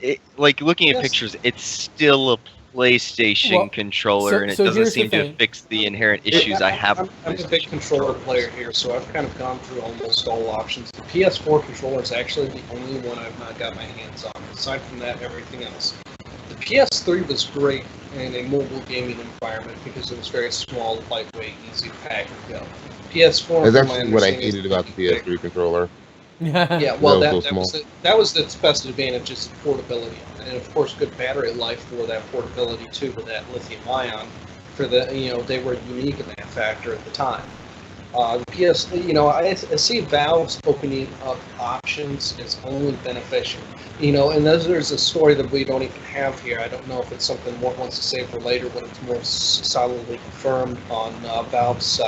but like looking at Yes. pictures, it's still a PlayStation Well, controller, and it so doesn't here's the seem to thing. fix the inherent issues I have with I'm a big PlayStation controller controllers. player here, so I've kind of gone through almost all options. The PS4 controller is actually the only one I've not got my hands on. Aside from that, everything else. The PS3 was great in a mobile gaming environment because it was very small, lightweight, easy to pack and go. PS4, That's from my actually what I understanding, is hated about the big. PS3 controller. Yeah, That well, was so that small. was its best advantage is the portability on it, and of course, good battery life for that portability too, with that lithium ion. For they were unique in that factor at the time. The PS, I see Valve's opening up options is only beneficial. And there's a story that we don't even have here. I don't know if it's something Mort wants to say for later when it's more solidly confirmed on Valve's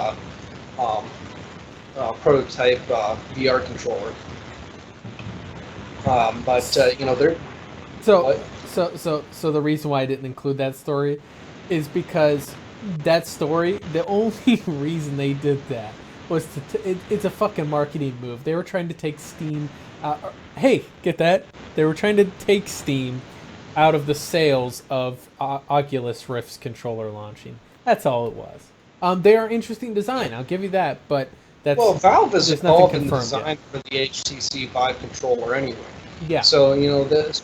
prototype VR controller. They're So, what? so the reason why I didn't include that story is because that story, the only reason they did that was it's a fucking marketing move. They were trying to take Steam. Hey, get that? They were trying to take Steam out of the sales of Oculus Rift's controller launching. That's all it was. They are interesting design. I'll give you that, but that's Well, Valve is there's nothing involved in the confirmed design for the HTC Vive controller anyway. Yeah. So,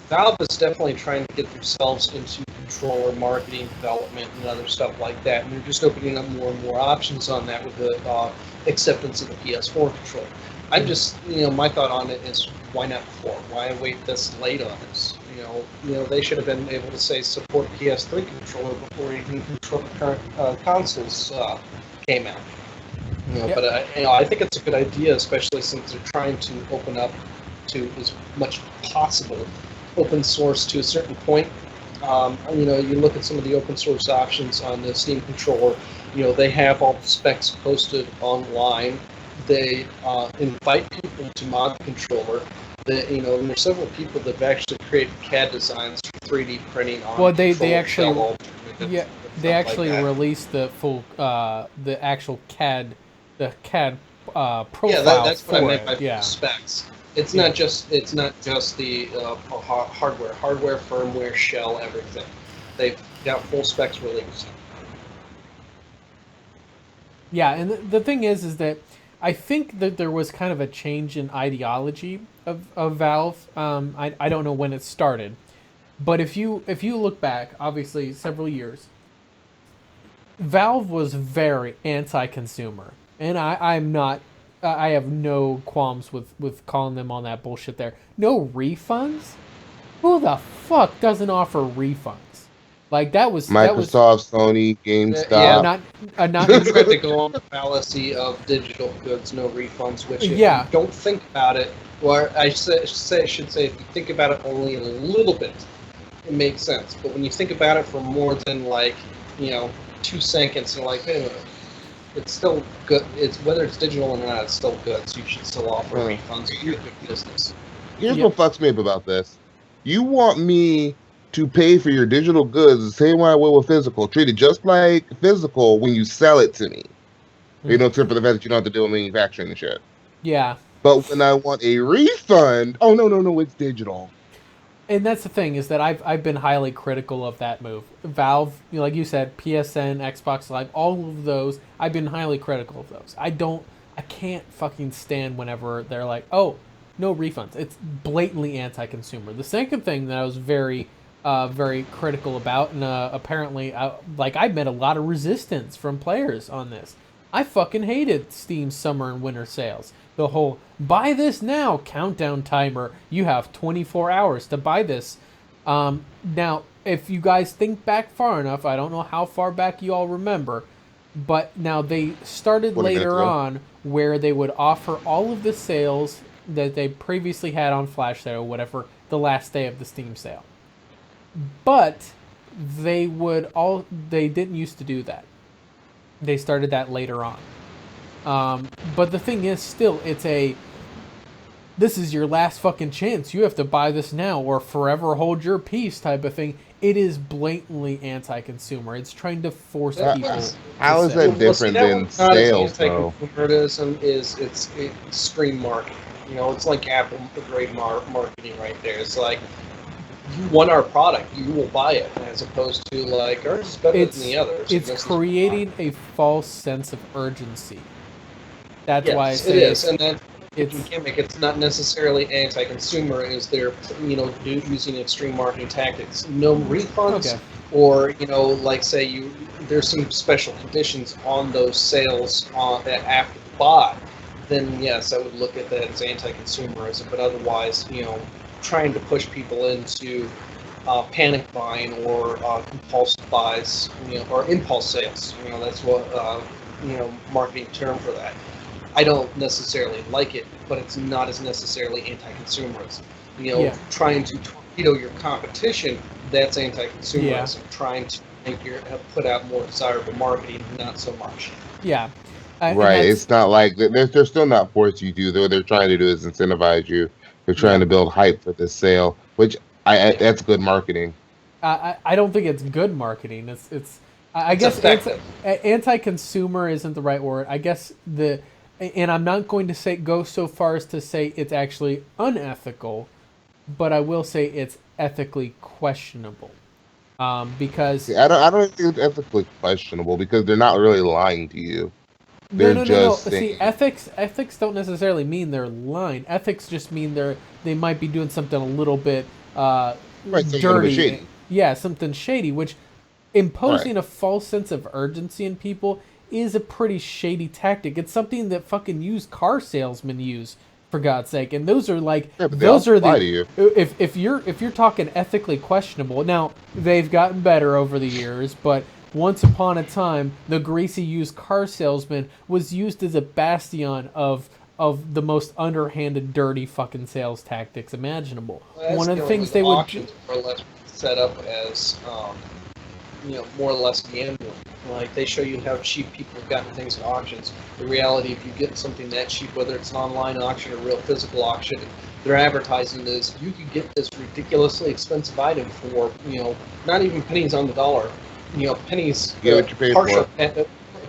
Valve is definitely trying to get themselves into controller marketing, development, and other stuff like that. And they're just opening up more and more options on that with the acceptance of the PS4 controller. I'm just, my thought on it is why not before? Why wait this late on this? They should have been able to say support PS3 controller before even current consoles came out. Yep. But I think it's a good idea, especially since they're trying to open up to as much possible open source to a certain point. You look at some of the open source options on the Steam controller. They have all the specs posted online. They invite people to mod the controller. And there's several people that have actually created CAD designs for 3D printing on. Well, they controller actually- shell Yeah, they actually released the full, the actual CAD, the CAD profile Yeah, that's what I for meant by it. Yeah, specs. It's not just the hardware, firmware, shell, everything. They've got full specs released. yeah, and the thing is that I think that there was kind of a change in ideology of Valve. I don't know when it started, but if you look back, obviously several years, Valve was very anti-consumer, and I'm not. I have no qualms with calling them on that bullshit there. No refunds? Who the fuck doesn't offer refunds? Like that was Microsoft, Sony, Yeah. GameStop. not You tried to go on the fallacy of digital goods, no refunds, which if Yeah. you don't think about it, or I should say, if you think about it only a little bit, it makes sense. But when you think about it for more than 2 seconds, you're like, wait a minute, it's still good. It's whether it's digital or not, it's still good. So you should still offer refunds if you're a good business. Here's what fucks me up about this. You want me to pay for your digital goods the same way I will with physical, treat it just like physical when you sell it to me. You know, except for the fact that you don't have to deal with manufacturing and shit. Yeah. But when I want a refund, oh no, it's digital. And that's the thing, is that I've been highly critical of that move. Valve, like you said, PSN, Xbox Live, all of those, I've been highly critical of those. I can't fucking stand whenever they're like, oh, no refunds. It's blatantly anti-consumer. The second thing that I was very critical about, and apparently, I met a lot of resistance from players on this. I fucking hated Steam's summer and winter sales. The whole buy this now countdown timer. You have 24 hours to buy this. Now, if you guys think back far enough, I don't know how far back you all remember, but now they started later on where they would offer all of the sales that they previously had on flash sale or whatever the last day of the Steam sale. But they didn't used to do that. They started that later on. But the thing is, still, this is your last fucking chance. You have to buy this now or forever hold your peace type of thing. It is blatantly anti-consumer. It's trying to force people. How is that different than sales, though? Anti-consumerism it's extreme marketing. It's like Apple grade marketing right there. It's like, you want our product, you will buy it, as opposed to like, ours is better than the others. It's creating a false sense of urgency. That's why I say it is, and then it's not necessarily anti-consumer. Is they're using extreme marketing tactics, no refunds, or like say there's some special conditions on those sales that after the buy. Then yes, I would look at that as anti-consumerism. But otherwise, trying to push people into panic buying or compulsive buys, or impulse sales. That's what marketing term for that. I don't necessarily like it, but it's not as necessarily anti-consumerism. Trying to torpedo your competition, that's anti-consumerism. Trying to put out more desirable marketing, not so much. Yeah. Right. It's not like they're still not forcing you to do. What they're trying to do is incentivize you. They're trying to build hype for this sale, which that's good marketing. I don't think it's good marketing. I guess anti-consumer isn't the right word. I guess and I'm not going to go so far as to say it's actually unethical, but I will say it's ethically questionable. Because I don't think it's ethically questionable because they're not really lying to you. No. See, ethics don't necessarily mean they're lying. Ethics just mean they might be doing something a little bit dirty. Shady. Yeah, something shady, which imposing a false sense of urgency in people is a pretty shady tactic. It's something that fucking used car salesmen use, for God's sake. And those are if you're talking ethically questionable. Now, they've gotten better over the years, but once upon a time, the greasy used car salesman was used as a bastion of the most underhanded, dirty fucking sales tactics imaginable. One of the things they would auctions more or less set up as more or less gambling. Like they show you how cheap people have gotten things at auctions. The reality, if you get something that cheap, whether it's an online auction or real physical auction, their advertising is you could get this ridiculously expensive item for not even pennies on the dollar. Pennies,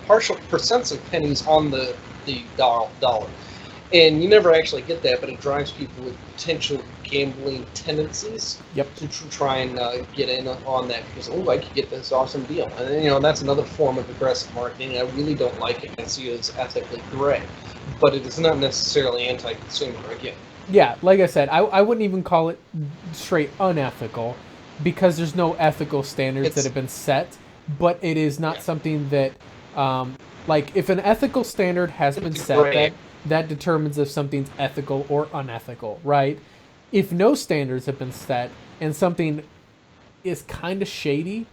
partial percents of pennies on the dollar. And you never actually get that, but it drives people with potential gambling tendencies to try and get in on that because, I could get this awesome deal. And, that's another form of aggressive marketing. I really don't like it. I see it as ethically gray. But it is not necessarily anti-consumer, again. Yeah, like I said, I wouldn't even call it straight unethical because there's no ethical standards that have been set, but it is not something that, if an ethical standard has been set, that determines if something's ethical or unethical, right? If no standards have been set and something is kind of shady,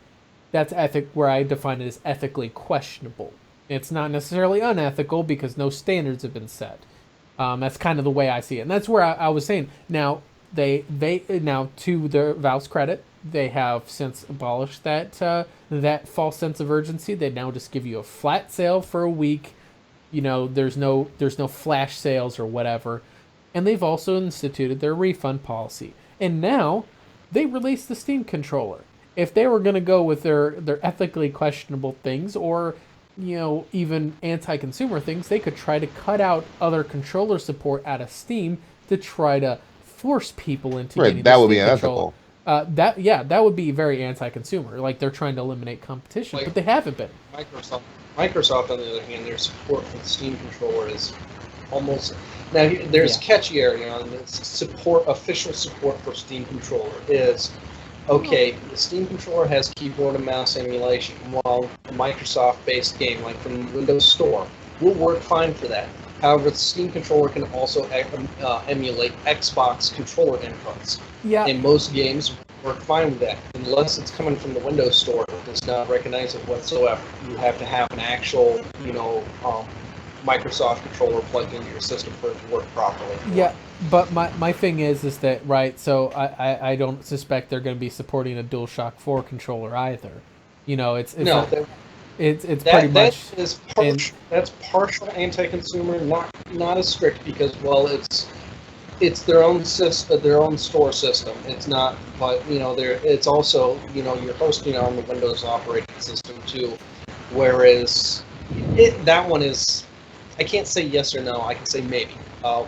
that's where I define it as ethically questionable. It's not necessarily unethical because no standards have been set. That's kind of the way I see it, and that's where I was saying. Now now to their Valve's credit, they have since abolished that false sense of urgency. They now just give you a flat sale for a week. There's no flash sales or whatever, and they've also instituted their refund policy. And now they released the Steam controller. If they were going to go with their ethically questionable things, or even anti-consumer things, they could try to cut out other controller support out of Steam to try to force people into getting that the would be Steam controller. unethical. That would be very anti-consumer. Like, they're trying to eliminate competition, but they haven't been. Microsoft, on the other hand, their support for the Steam controller is almost... Now, there's a catchy area on this. Official support for Steam controller is, okay, the Steam controller has keyboard and mouse emulation, while a Microsoft-based game, like from Windows Store, will work fine for that. However, the Steam controller can also emulate Xbox controller inputs. Yeah. And most games work fine with that. Unless it's coming from the Windows Store, it does not recognize it whatsoever. You have to have an actual, Microsoft controller plugged into your system for it to work properly. Yeah, but my thing is that, right, so I don't suspect they're going to be supporting a DualShock 4 controller either. It's pretty much... That's partial anti-consumer, not as strict, because, well, it's their own system, their own store system. It's not, but, it's also, you're hosting on the Windows operating system too, whereas that one is... I can't say yes or no. I can say maybe,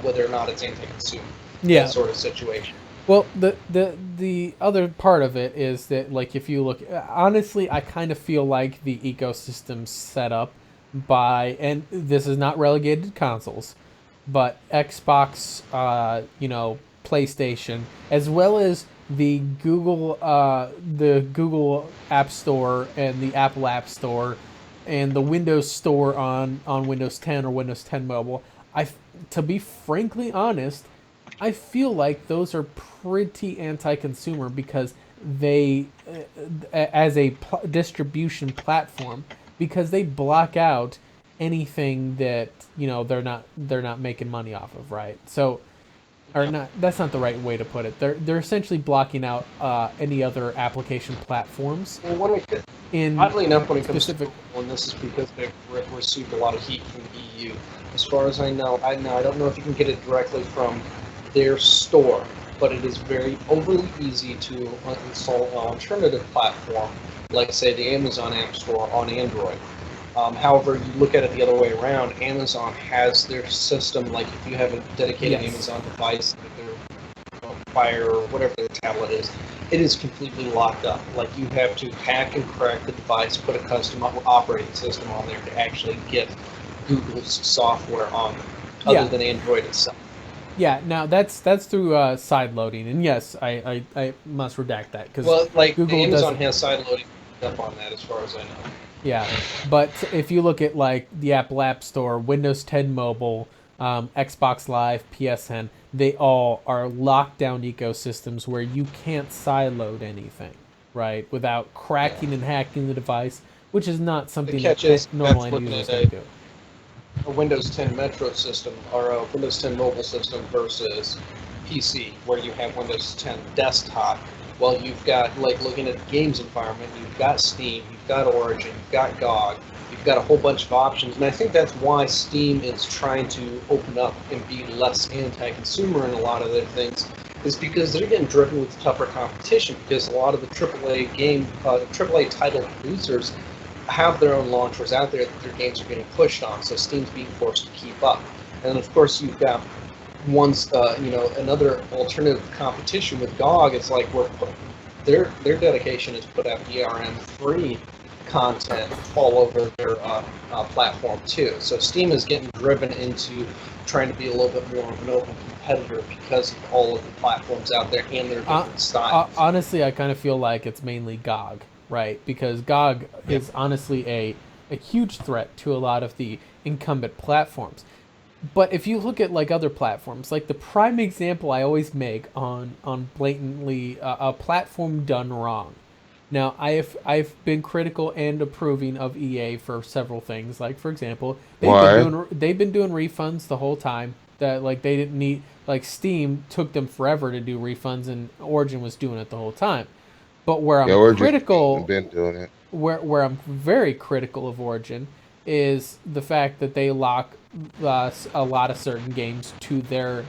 whether or not it's anti-consumer. Yeah. That sort of situation. Well, the other part of it is that, like, if you look... Honestly, I kind of feel like the ecosystem's set up by... And this is not relegated to consoles, but Xbox, PlayStation, as well as the Google App Store and the Apple App Store and the Windows Store on Windows 10 or Windows 10 Mobile. To be frankly honest, I feel like those are pretty anti-consumer because they, as a distribution platform, because they block out anything that they're not making money off of, right? So, or not. That's not the right way to put it. They're essentially blocking out any other application platforms. Well, oddly enough, when it comes to Google, and this is because they've received a lot of heat from the EU. As far as I know, I don't know if you can get it directly from their store, but it is very overly easy to install an alternative platform, like, say, the Amazon App Store on Android. However, you look at it the other way around, Amazon has their system, like if you have a dedicated Amazon device, their Fire or whatever their tablet is, it is completely locked up. Like, you have to hack and crack the device, put a custom operating system on there to actually get Google's software on them, other than Android itself. Yeah, now that's through side loading, and yes, I must redact that because Google Amazon has side loading up on that, as far as I know. Yeah, but if you look at like the Apple App Store, Windows 10 Mobile, Xbox Live, PSN, they all are lockdown ecosystems where you can't sideload anything, right, without cracking and hacking the device, which is not something that normal end users can do. A Windows 10 Metro system or a Windows 10 mobile system versus PC, where you have Windows 10 desktop. Well, you've got, like, looking at the games environment, you've got Steam, you've got Origin, you've got GOG, you've got a whole bunch of options, and I think that's why Steam is trying to open up and be less anti-consumer in a lot of their things, is because they're getting driven with tougher competition, because a lot of the AAA title producers have their own launchers out there that their games are getting pushed on, so Steam's being forced to keep up. And of course, you've got another alternative competition with GOG. It's like their dedication is to put out DRM-free content all over their platform too. So Steam is getting driven into trying to be a little bit more of an open competitor because of all of the platforms out there and their different styles. Honestly, I kind of feel like it's mainly GOG, right? Because GOG is honestly a huge threat to a lot of the incumbent platforms. But if you look at like other platforms, like the prime example I always make on blatantly a platform done wrong Now, I've been critical and approving of EA for several things. Like, for example, Why? they've been doing refunds the whole time. That like they didn't need, like, Steam took them forever to do refunds, and Origin was doing it the whole time. But where Yeah, I'm Origin critical, been doing it. where I'm very critical of Origin, is the fact that they lock a lot of certain games to their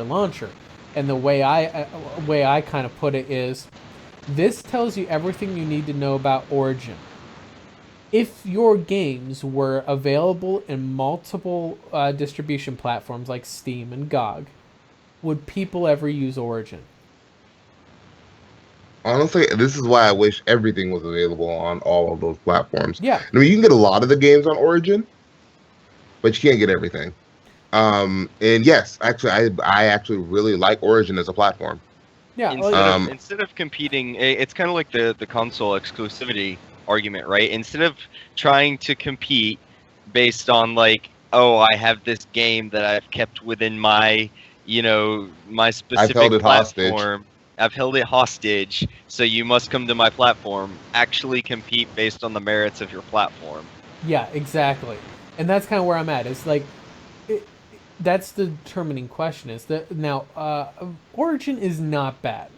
launcher. And the way I kind of put it is, this tells you everything you need to know about Origin. If your games were available in multiple distribution platforms like Steam and GOG, would people ever use Origin? Honestly, this is why I wish everything was available on all of those platforms. Yeah. I mean, you can get a lot of the games on Origin, but you can't get everything. And yes, actually, I actually really like Origin as a platform. Yeah. Instead of competing, it's kind of like the console exclusivity argument, right? Instead of trying to compete based on like, oh, I have this game that I've kept within my, my specific platform. I've held it hostage, so you must come to my platform. Actually compete based on the merits of your platform. Yeah, exactly. And that's kind of where I'm at. It's like, that's the determining question. Is that now Origin is not bad.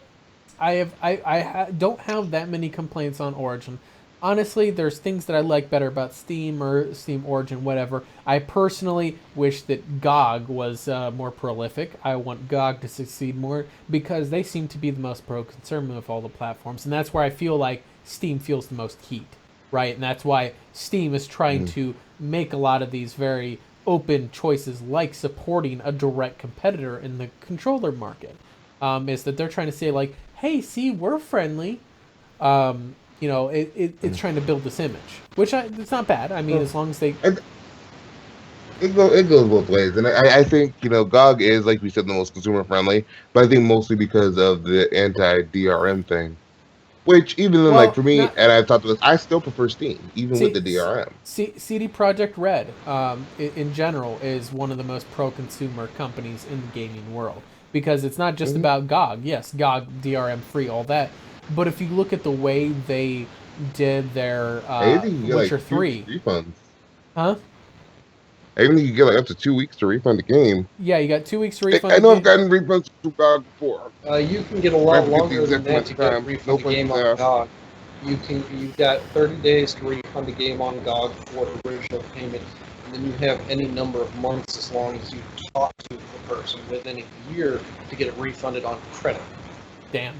I don't have that many complaints on Origin. Honestly, there's things that I like better about Steam or Steam Origin, whatever. I personally wish that GOG was more prolific. I want GOG to succeed more because they seem to be the most pro-conservative of all the platforms, and that's where I feel like Steam feels the most heat, right? And that's why Steam is trying to make a lot of these very open choices, like supporting a direct competitor in the controller market. Is that they're trying to say like, hey, see, we're friendly. It's trying to build this image, which it's not bad. I mean, as long as they... It goes both ways. And I think, GOG is, like we said, the most consumer friendly, but I think mostly because of the anti-DRM thing. Which, even then, like, for me, and I've talked about this, I still prefer Steam, even with the DRM. CD Projekt Red, in general, is one of the most pro-consumer companies in the gaming world. Because it's not just about GOG. Yes, GOG, DRM free, all that. But if you look at the way they did their Witcher 3... refunds. Huh? I think you get like up to 2 weeks to refund the game. Yeah, you got 2 weeks to refund. I know I've gotten refunds from GOG before. You can get a lot longer than that to get refund the game on GOG. You've got 30 days to refund the game on GOG for the original payment, and then you have any number of months as long as you talk to the person within a year to get it refunded on credit. Damn.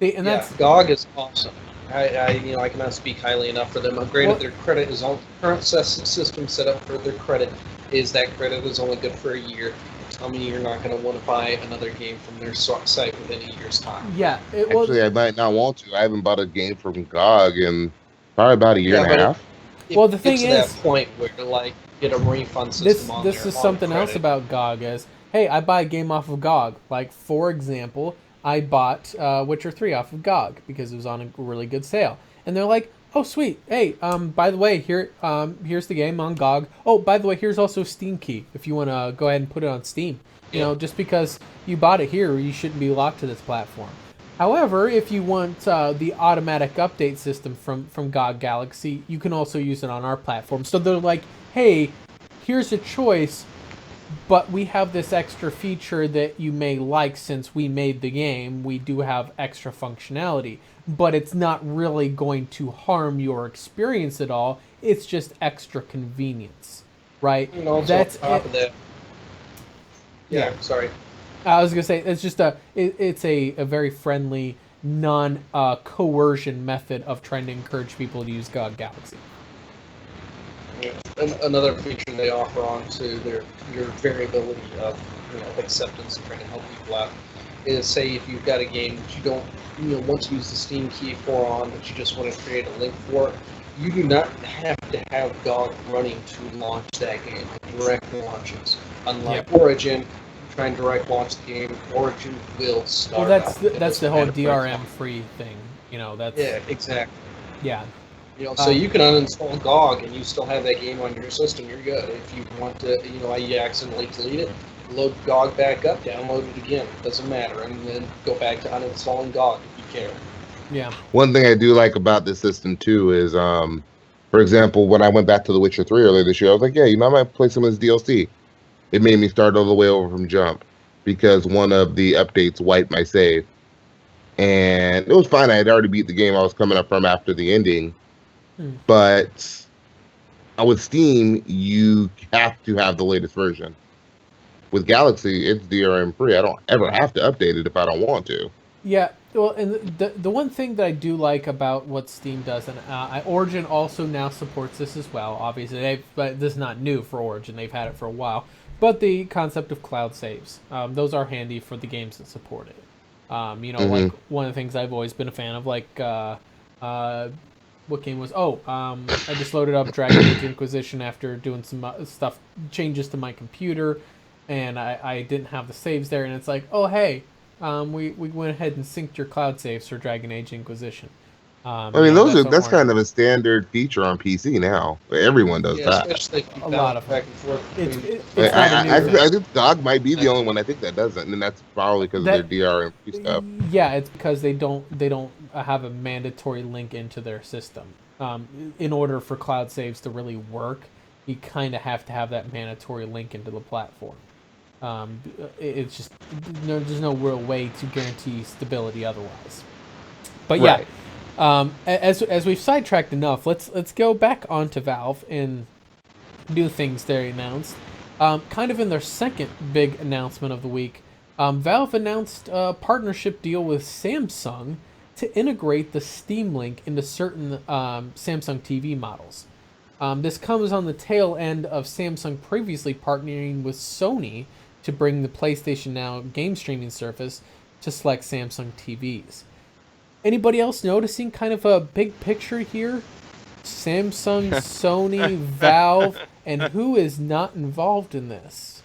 And that's GOG is awesome. I cannot speak highly enough for them. Granted, their credit is on current system set up for their credit is that credit is only good for a year. Tell me you're not going to want to buy another game from their site within a year's time. Yeah. Actually, I might not want to. I haven't bought a game from GOG in probably about a year and a half. Well, the thing is, that point where like get a refund system. This is something else about GOG is, hey, I buy a game off of GOG. Like, for example, I bought Witcher 3 off of GOG because it was on a really good sale. And they're like, oh, sweet. Hey, by the way, here's the game on GOG. Oh, by the way, here's also a Steam key if you want to go ahead and put it on Steam. Just because you bought it here, you shouldn't be locked to this platform. However, if you want the automatic update system from GOG Galaxy, you can also use it on our platform. So they're like, hey, here's a choice, but we have this extra feature that you may like since we made the game. We do have extra functionality, but it's not really going to harm your experience at all. It's just extra convenience, right? And also That's on top of that. Yeah, sorry. I was gonna say it's just it's a very friendly, non-coercion method of trying to encourage people to use GOG Galaxy. Yeah. Another feature they offer on to your variability of acceptance and trying to help people out is, say if you've got a game that you don't want to use the Steam key but you just want to create a link for it, you do not have to have GOG running to launch that game. It direct launches. Unlike Origin, try and direct launch the game, Origin will start. Well, that's the whole DRM free thing. That's exactly. Yeah. So you can uninstall GOG and you still have that game on your system. You're good. If you want to, you accidentally delete it, load GOG back up, download it again. It doesn't matter, and then go back to uninstalling GOG if you care. Yeah. One thing I do like about this system too is, for example, when I went back to The Witcher 3 earlier this year, I was like, yeah, I might play some of this DLC. It made me start all the way over from jump because one of the updates wiped my save. And it was fine. I had already beat the game I was coming up from after the ending. But with Steam, you have to have the latest version. With Galaxy, it's DRM free. I don't ever have to update it if I don't want to. Yeah, well, and the one thing that I do like about what Steam does, and Origin also now supports this as well. Obviously, but this is not new for Origin; they've had it for a while. But the concept of cloud saves, those are handy for the games that support it. Like one of the things I've always been a fan of, like what game was? I just loaded up Dragon Age Inquisition after doing some changes to my computer, and I didn't have the saves there, and it's like, oh hey. We went ahead and synced your cloud saves for Dragon Age Inquisition. That's kind of a standard feature on PC now. Everyone does that. Especially if you A lot of back and forth. I think GOG might be the only one I think that doesn't, and that's probably because of their DRM stuff. Yeah, it's because they don't have a mandatory link into their system. In order for cloud saves to really work, you kind of have to have that mandatory link into the platform. It's just there's no real way to guarantee stability otherwise. But yeah, as we've sidetracked enough, let's go back onto Valve and new things they announced. Kind of in their second big announcement of the week, Valve announced a partnership deal with Samsung to integrate the Steam Link into certain Samsung TV models. This comes on the tail end of Samsung previously partnering with Sony to bring the PlayStation Now game streaming service to select Samsung TVs. Anybody else noticing kind of a big picture here? Samsung, Sony, Valve, and who is not involved in this?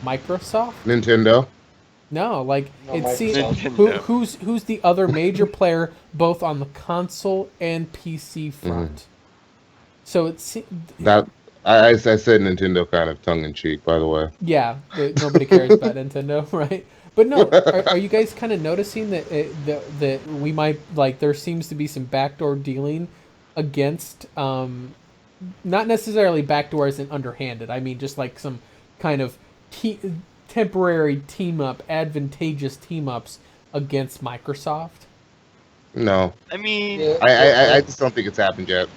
Microsoft? Nintendo? No, Nintendo. who's the other major player both on the console and PC front? So it's that I said Nintendo kind of tongue in cheek, by the way. Yeah, nobody cares about Nintendo, right? But no, are you guys kind of noticing that we might, like, there seems to be some backdoor dealing against, not necessarily backdoor as in underhanded. I mean, just like some kind of temporary advantageous team ups against Microsoft. No, I mean, I just don't think it's happened yet.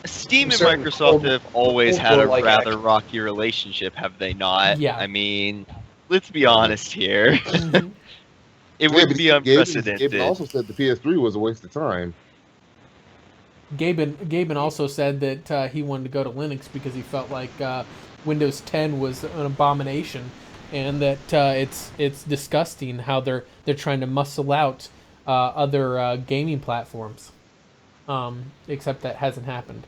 Steam and Microsoft have always had a rather rocky relationship, have they not? Yeah. I mean, let's be honest here. It would be unprecedented. Gaben also said the PS3 was a waste of time. Gaben also said that he wanted to go to Linux because he felt like Windows 10 was an abomination, and that it's disgusting how they're trying to muscle out other gaming platforms. Except that hasn't happened.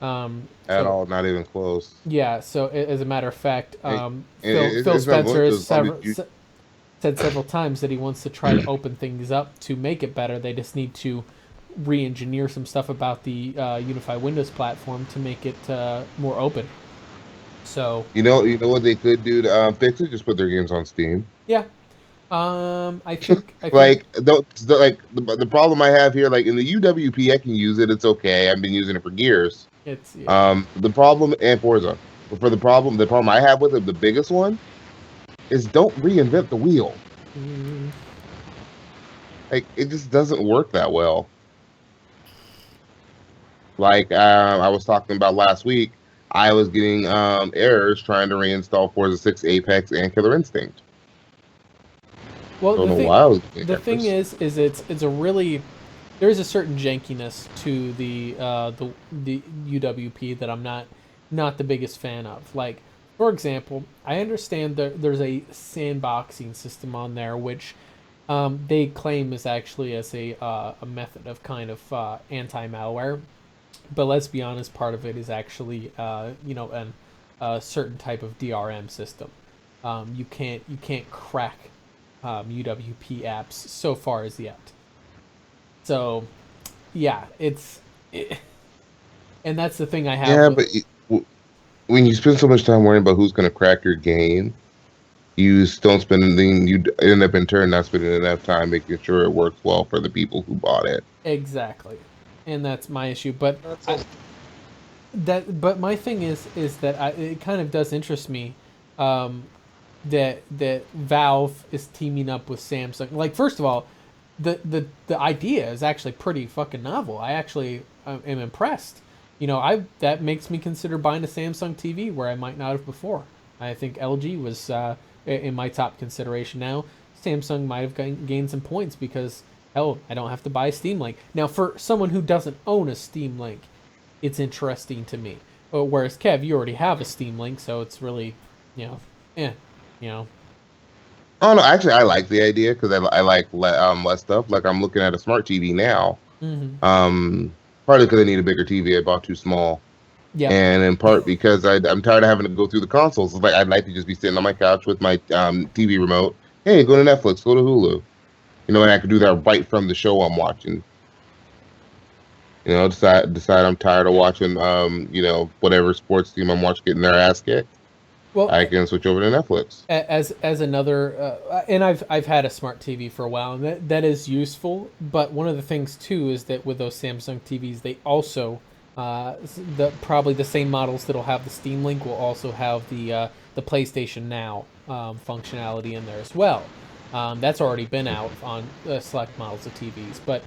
At all, not even close. Yeah, so as a matter of fact, Phil Spencer has said several times that he wants to try to open things up to make it better. They just need to re-engineer some stuff about the Unified Windows platform to make it more open. So you know what they could do to fix it? Just put their games on Steam. Yeah. I think the problem I have here, like in the UWP, I can use it. It's okay. I've been using it for years. The problem and Forza, but the problem I have with it, the biggest one, is don't reinvent the wheel. Like it just doesn't work that well. Like I was talking about last week, I was getting errors trying to reinstall Forza 6, Apex, and Killer Instinct. Well, the thing is it's a really, there's a certain jankiness to the UWP that I'm not the biggest fan of. Like, for example, I understand that there's a sandboxing system on there, which they claim is actually as a method of kind of anti-malware. But let's be honest, part of it is actually a certain type of DRM system. You can't crack UWP apps so far as yet. So, yeah, and that's the thing I have. Yeah, but when you spend so much time worrying about who's going to crack your game, you don't spend anything. You end up in turn not spending enough time making sure it works well for the people who bought it. Exactly, and that's my issue. But That's I, but my thing is that it kind of does interest me, that Valve is teaming up with Samsung. Like, first of all, the idea is actually pretty fucking novel. I actually am impressed. That makes me consider buying a Samsung TV where I might not have before. I think LG was in my top consideration. Now Samsung might have gained some points because hell, I don't have to buy a Steam Link. Now, for someone who doesn't own a Steam Link, it's interesting to me. Whereas Kev, you already have a Steam Link, so it's really, eh, you know. Oh no, actually, I like the idea because I like less stuff. Like I'm looking at a smart TV now. Mm-hmm. Partly because I need a bigger TV. I bought too small. Yeah. And in part because I'm tired of having to go through the consoles. It's like I'd like to just be sitting on my couch with my TV remote. Hey, go to Netflix, go to Hulu. And I could do that right from the show I'm watching. Decide I'm tired of watching whatever sports team I'm watching getting their ass kicked. Well, I can switch over to Netflix. As another, and I've had a smart TV for a while, and that is useful. But one of the things too is that with those Samsung TVs, they also probably the same models that'll have the Steam Link will also have the PlayStation Now functionality in there as well. That's already been out on select models of TVs. But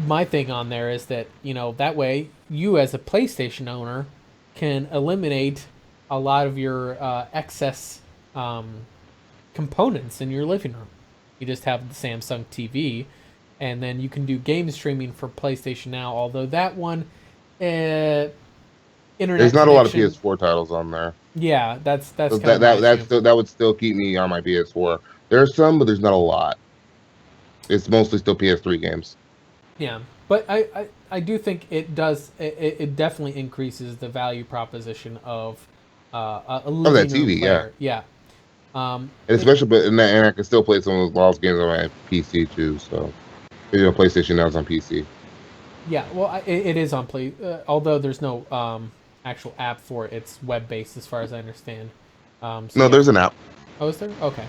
my thing on there is that that way you as a PlayStation owner can eliminate a lot of your excess components in your living room. You just have the Samsung TV, and then you can do game streaming for PlayStation Now. Although that one, internet. There's not a lot of PS4 titles on there. Yeah, that's so kind of my issue. that would still keep me on my PS4. There's some, but there's not a lot. It's mostly still PS3 games. Yeah, but I do think it does. It definitely increases the value proposition of a living that room TV, player. Yeah. And especially, and I can still play some of those Lost games on my PC too. So, PlayStation Now is on PC. Yeah, well, it is on Play. Although there's no actual app for it, it's web based as far as I understand. So no, there's an app. Oh, is there? Okay.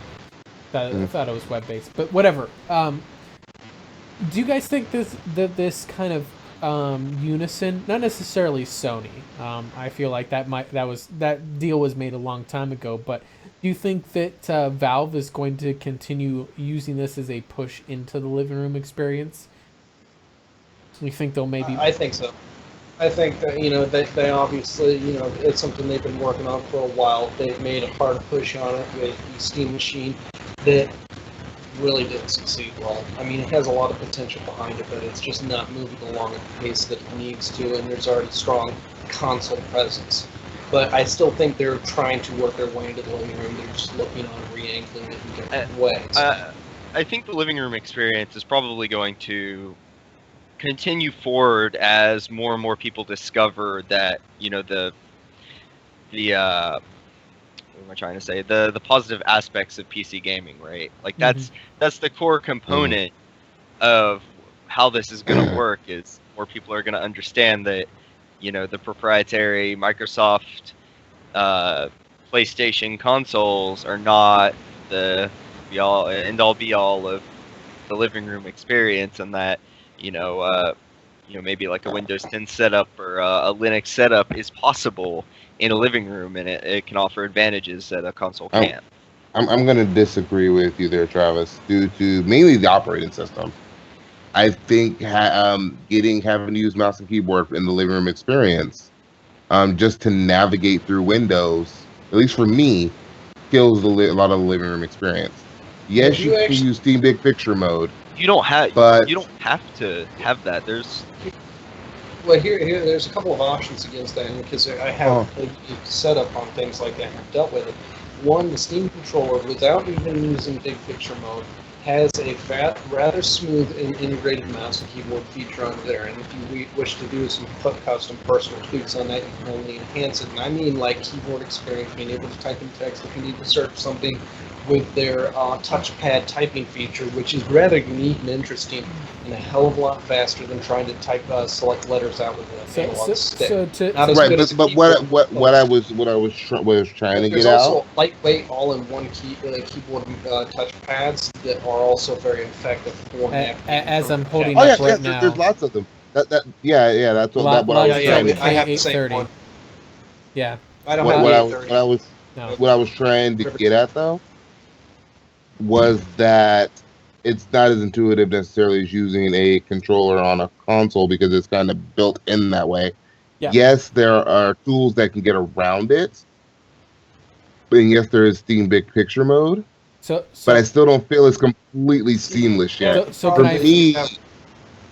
I thought it was web based, but whatever. Do you guys think this kind of unison, not necessarily Sony? I feel like that deal was made a long time ago, but do you think that Valve is going to continue using this as a push into the living room experience? You think they'll maybe? I think so. I think that they obviously it's something they've been working on for a while. They've made a hard push on it with the Steam Machine that really didn't succeed well. I mean, it has a lot of potential behind it, but it's just not moving along at the pace that it needs to, and there's already strong console presence. But I still think they're trying to work their way into the living room. They're just looking on re-angling it in different ways. I think the living room experience is probably going to continue forward as more and more people discover that the what am I trying to say? The positive aspects of PC gaming, right? Like that's the core component of how this is going to work. Is more people are going to understand that the proprietary Microsoft PlayStation consoles are not the end all be all of the living room experience, and that maybe like a Windows 10 setup or a Linux setup is possible in a living room, and it can offer advantages that a console can't. I'm going to disagree with you there, Travis, due to mainly the operating system. I think having to use mouse and keyboard in the living room experience, just to navigate through Windows, at least for me, kills a lot of the living room experience. Yes, you can use Steam Big Picture mode. You don't have to have that. Well, there's a couple of options against that, because I have a setup on things like that and I've dealt with it. One, the Steam controller, without even using Big Picture mode, has a rather smooth and integrated mouse and keyboard feature on there. And if you wish to do some custom personal tweaks on that, you can only enhance it. And I mean like keyboard experience, being able to type in text if you need to search something, with their touchpad typing feature, which is rather unique and interesting, and a hell of a lot faster than trying to type select letters out with an analog stick. Not as right, good as but keyboard, what I was trying to there's get also out. lightweight all-in-one keyboard touchpads that are also very effective for navigating. As I'm holding Oh up yeah, right yeah. now. There's lots of them. Yeah. That's what I was trying to. I have the Logitech same K830. one. Yeah. I don't have the 830. No. What I was trying to get at though was that it's not as intuitive necessarily as using a controller on a console because it's kind of built in that way. Yeah. Yes, there are tools that can get around it, but yes, there is Steam Big Picture mode. So but I still don't feel it's completely seamless yet. So For can me,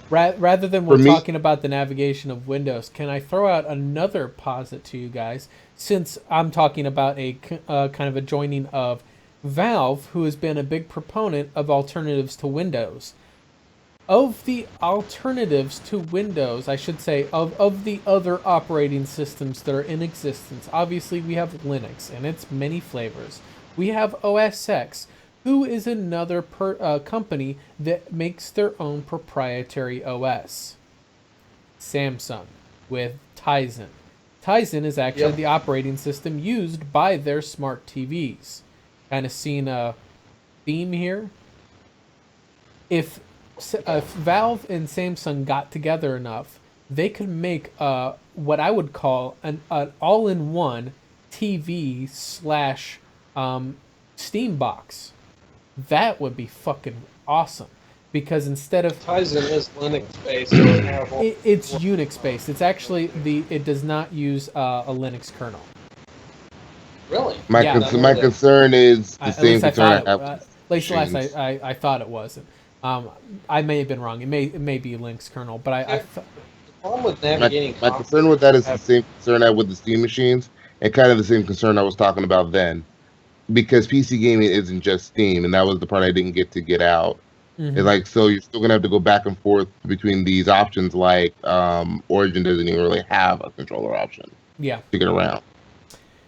rather than we're talking about the navigation of Windows, can I throw out another posit to you guys? Since I'm talking about a kind of a joining of Valve, who has been a big proponent of alternatives to Windows. Of the alternatives to Windows, I should say, of the other operating systems that are in existence, obviously we have Linux and its many flavors. We have OS X, who is another company that makes their own proprietary OS. Samsung with Tizen. Tizen is actually the operating system used by their smart TVs. Kind of seen a theme here. If Valve and Samsung got together enough, they could make what I would call an all-in-one TV / Steam box. That would be fucking awesome. Because instead of Tizen is Linux based, it's Unix based. It's actually it does not use a Linux kernel. Really? My concern is the same concern I have. At least I thought it wasn't. I may have been wrong. It may be a Linux kernel, but the problem with navigating my concern with that is the same concern I have with the Steam machines, and kind of the same concern I was talking about then. Because PC gaming isn't just Steam, and that was the part I didn't get out. Mm-hmm. It's like, so you're still gonna have to go back and forth between these options. Like Origin doesn't even really have a controller option. Yeah. To get around.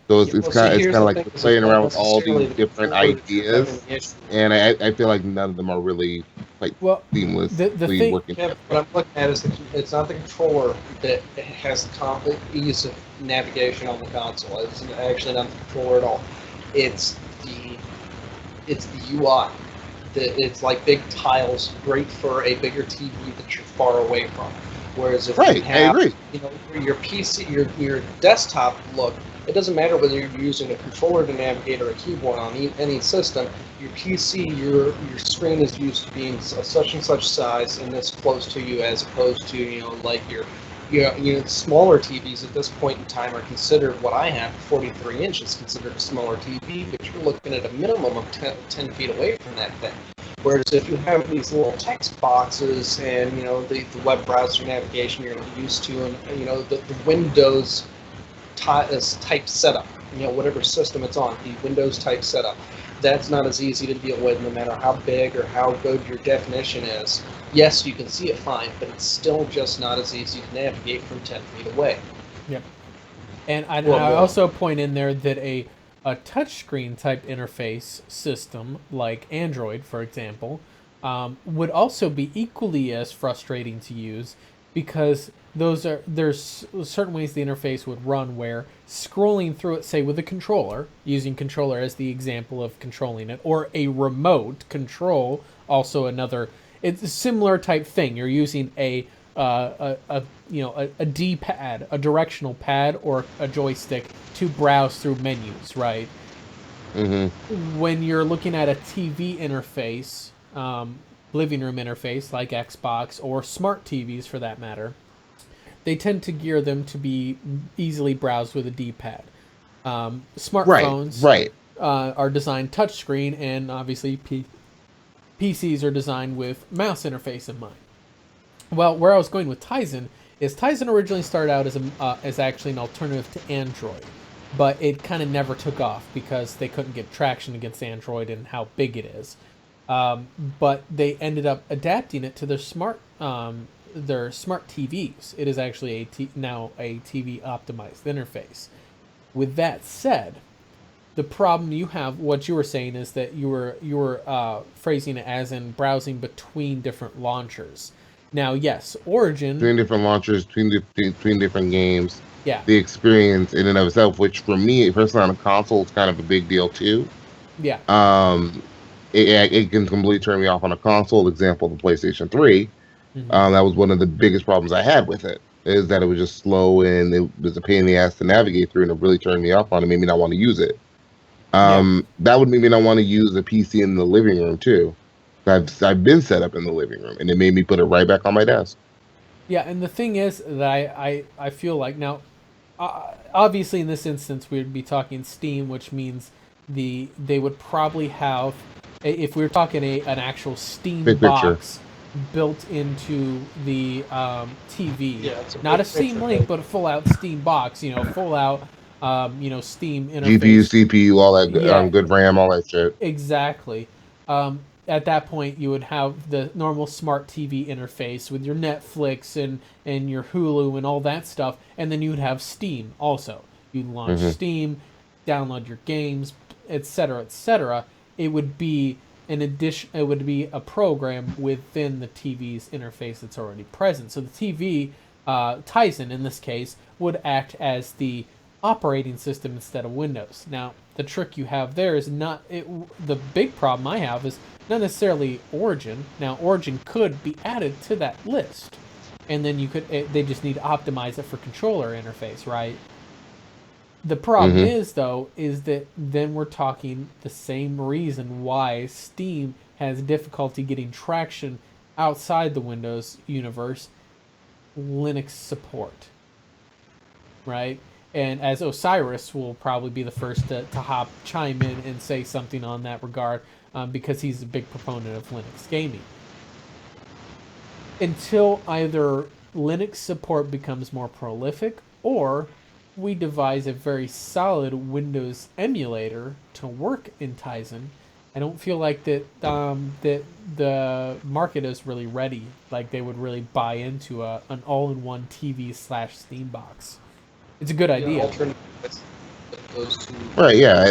So it's kind of like playing around with all these different ideas, and I feel like none of them are really like seamlessly working. Yeah, what I'm looking at is it's not the controller that has the complete ease of navigation on the console. It's actually not the controller at all. It's the UI. It's like big tiles, great for a bigger TV that you're far away from. Whereas if you have, your PC, your desktop look, it doesn't matter whether you're using a controller to navigate or a keyboard on any system. Your PC, your screen is used to being such and such size and this close to you, as opposed to like your smaller TVs at this point in time are considered, what I have, 43 inches, considered a smaller TV, but you're looking at a minimum of 10 feet away from that thing. Whereas if you have these little text boxes and the web browser navigation you're used to, and the Windows type setup, whatever system it's on, the Windows type setup, that's not as easy to deal with, no matter how big or how good your definition is. Yes, you can see it fine, but it's still just not as easy to navigate from 10 feet away. Yep. And I also point in there that a touchscreen type interface system like Android, for example, would also be equally as frustrating to use, because there's certain ways the interface would run where scrolling through it, say with a controller, using controller as the example of controlling it, or a remote control, also another, it's a similar type thing. You're using a D-pad, a directional pad, or a joystick to browse through menus, right? Mm-hmm. When you're looking at a TV interface, living room interface like Xbox or smart TVs for that matter, they tend to gear them to be easily browsed with a D-pad. Smartphones are designed touchscreen, and obviously PCs are designed with mouse interface in mind. Well, where I was going with Tizen is Tizen originally started out as actually an alternative to Android, but it kind of never took off because they couldn't get traction against Android and how big it is. But they ended up adapting it to their smart TVs. It is actually now a TV optimized interface. With that said, The problem you have, what you were saying is that you were phrasing it as in browsing between different launchers. Now, yes, Origin. Between different launchers, between different games, Yeah. the experience in and of itself, which for me personally on a console is kind of a big deal too. Yeah. It can completely turn me off on a console. Example, the PlayStation 3. Mm-hmm. That was one of the biggest problems I had with it, is that it was just slow and it was a pain in the ass to navigate through, and it really turned me off on it, made me not want to use it. That would make me not want to use a PC in the living room too. I've been set up in the living room, and it made me put it right back on my desk. Yeah, and the thing is that I feel like now, obviously in this instance we'd be talking Steam, which means they would probably have, if we were talking an actual Steam Big box built into the TV. Yeah, Not a Steam Link, but a full out Steam box. Full out Steam interface. GPU, CPU, all that Yeah. good RAM, all that shit. Exactly. At that point, you would have the normal smart TV interface with your Netflix and your Hulu and all that stuff, and then you would have Steam also. You'd launch Steam, download your games, etc., etc. It would be an addition. It would be a program within the TV's interface that's already present. So the TV, Tizen in this case, would act as the operating system instead of Windows. Now, the trick you have there is not it. The big problem I have is not necessarily Origin. Now, Origin could be added to that list, and then you could. They just need to optimize it for controller interface, right? The problem is, though, is that then we're talking the same reason why Steam has difficulty getting traction outside the Windows universe: Linux support, right? And as Osiris will probably be the first to chime in and say something on that regard, because he's a big proponent of Linux gaming. Until either Linux support becomes more prolific, or we devise a very solid Windows emulator to work in Tizen, I don't feel like that the market is really ready. Like they would really buy into an all-in-one TV/Steam box. It's a good idea. Right, yeah.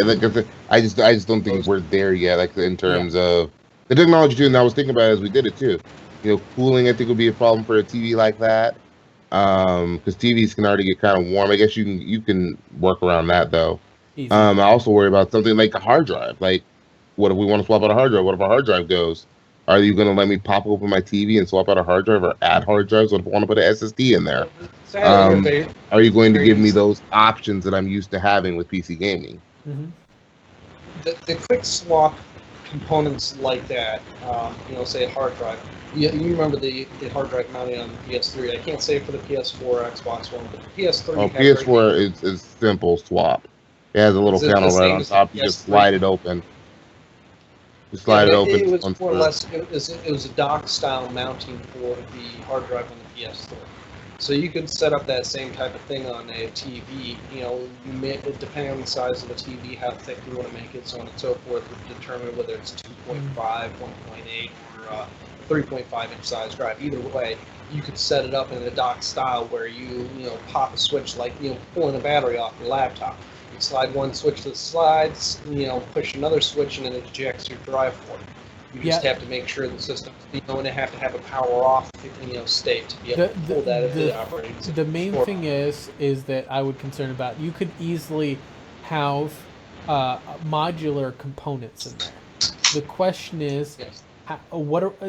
I just don't think we're there yet. Like in terms of the technology too. And I was thinking about it as we did it too. Cooling I think would be a problem for a TV like that. Because TVs can already get kind of warm. I guess you can work around that though. Easy. I also worry about something like a hard drive. Like, what if we want to swap out a hard drive? What if our hard drive goes? Are you going to let me pop open my TV and swap out a hard drive or add hard drives? What if I want to put an SSD in there? Are you going to give me those options that I'm used to having with PC gaming? The quick swap components like that, say a hard drive. You remember the hard drive mounted on the PS3. I can't say for the PS4 or Xbox One, but the PS3. Oh, PS4 is simple swap. It has a little panel right on top. You just slide it open. You slide it open. It was more or less. It was a dock style mounting for the hard drive on the PS3. So you could set up that same type of thing on a TV. Depending on the size of the TV, how thick you want to make it, so on and so forth, would determine whether it's 2.5, 1.8, or 3.5 inch size drive. Either way, you could set it up in a dock style where you pop a switch like pulling a battery off your laptop. You slide one switch to the sides, push another switch, and it ejects your drive for you. You just have to make sure the system's, and have to have a power off, state to be able to pull that into the operating system. The main thing is that I would concern about, you could easily have modular components in there. The question is,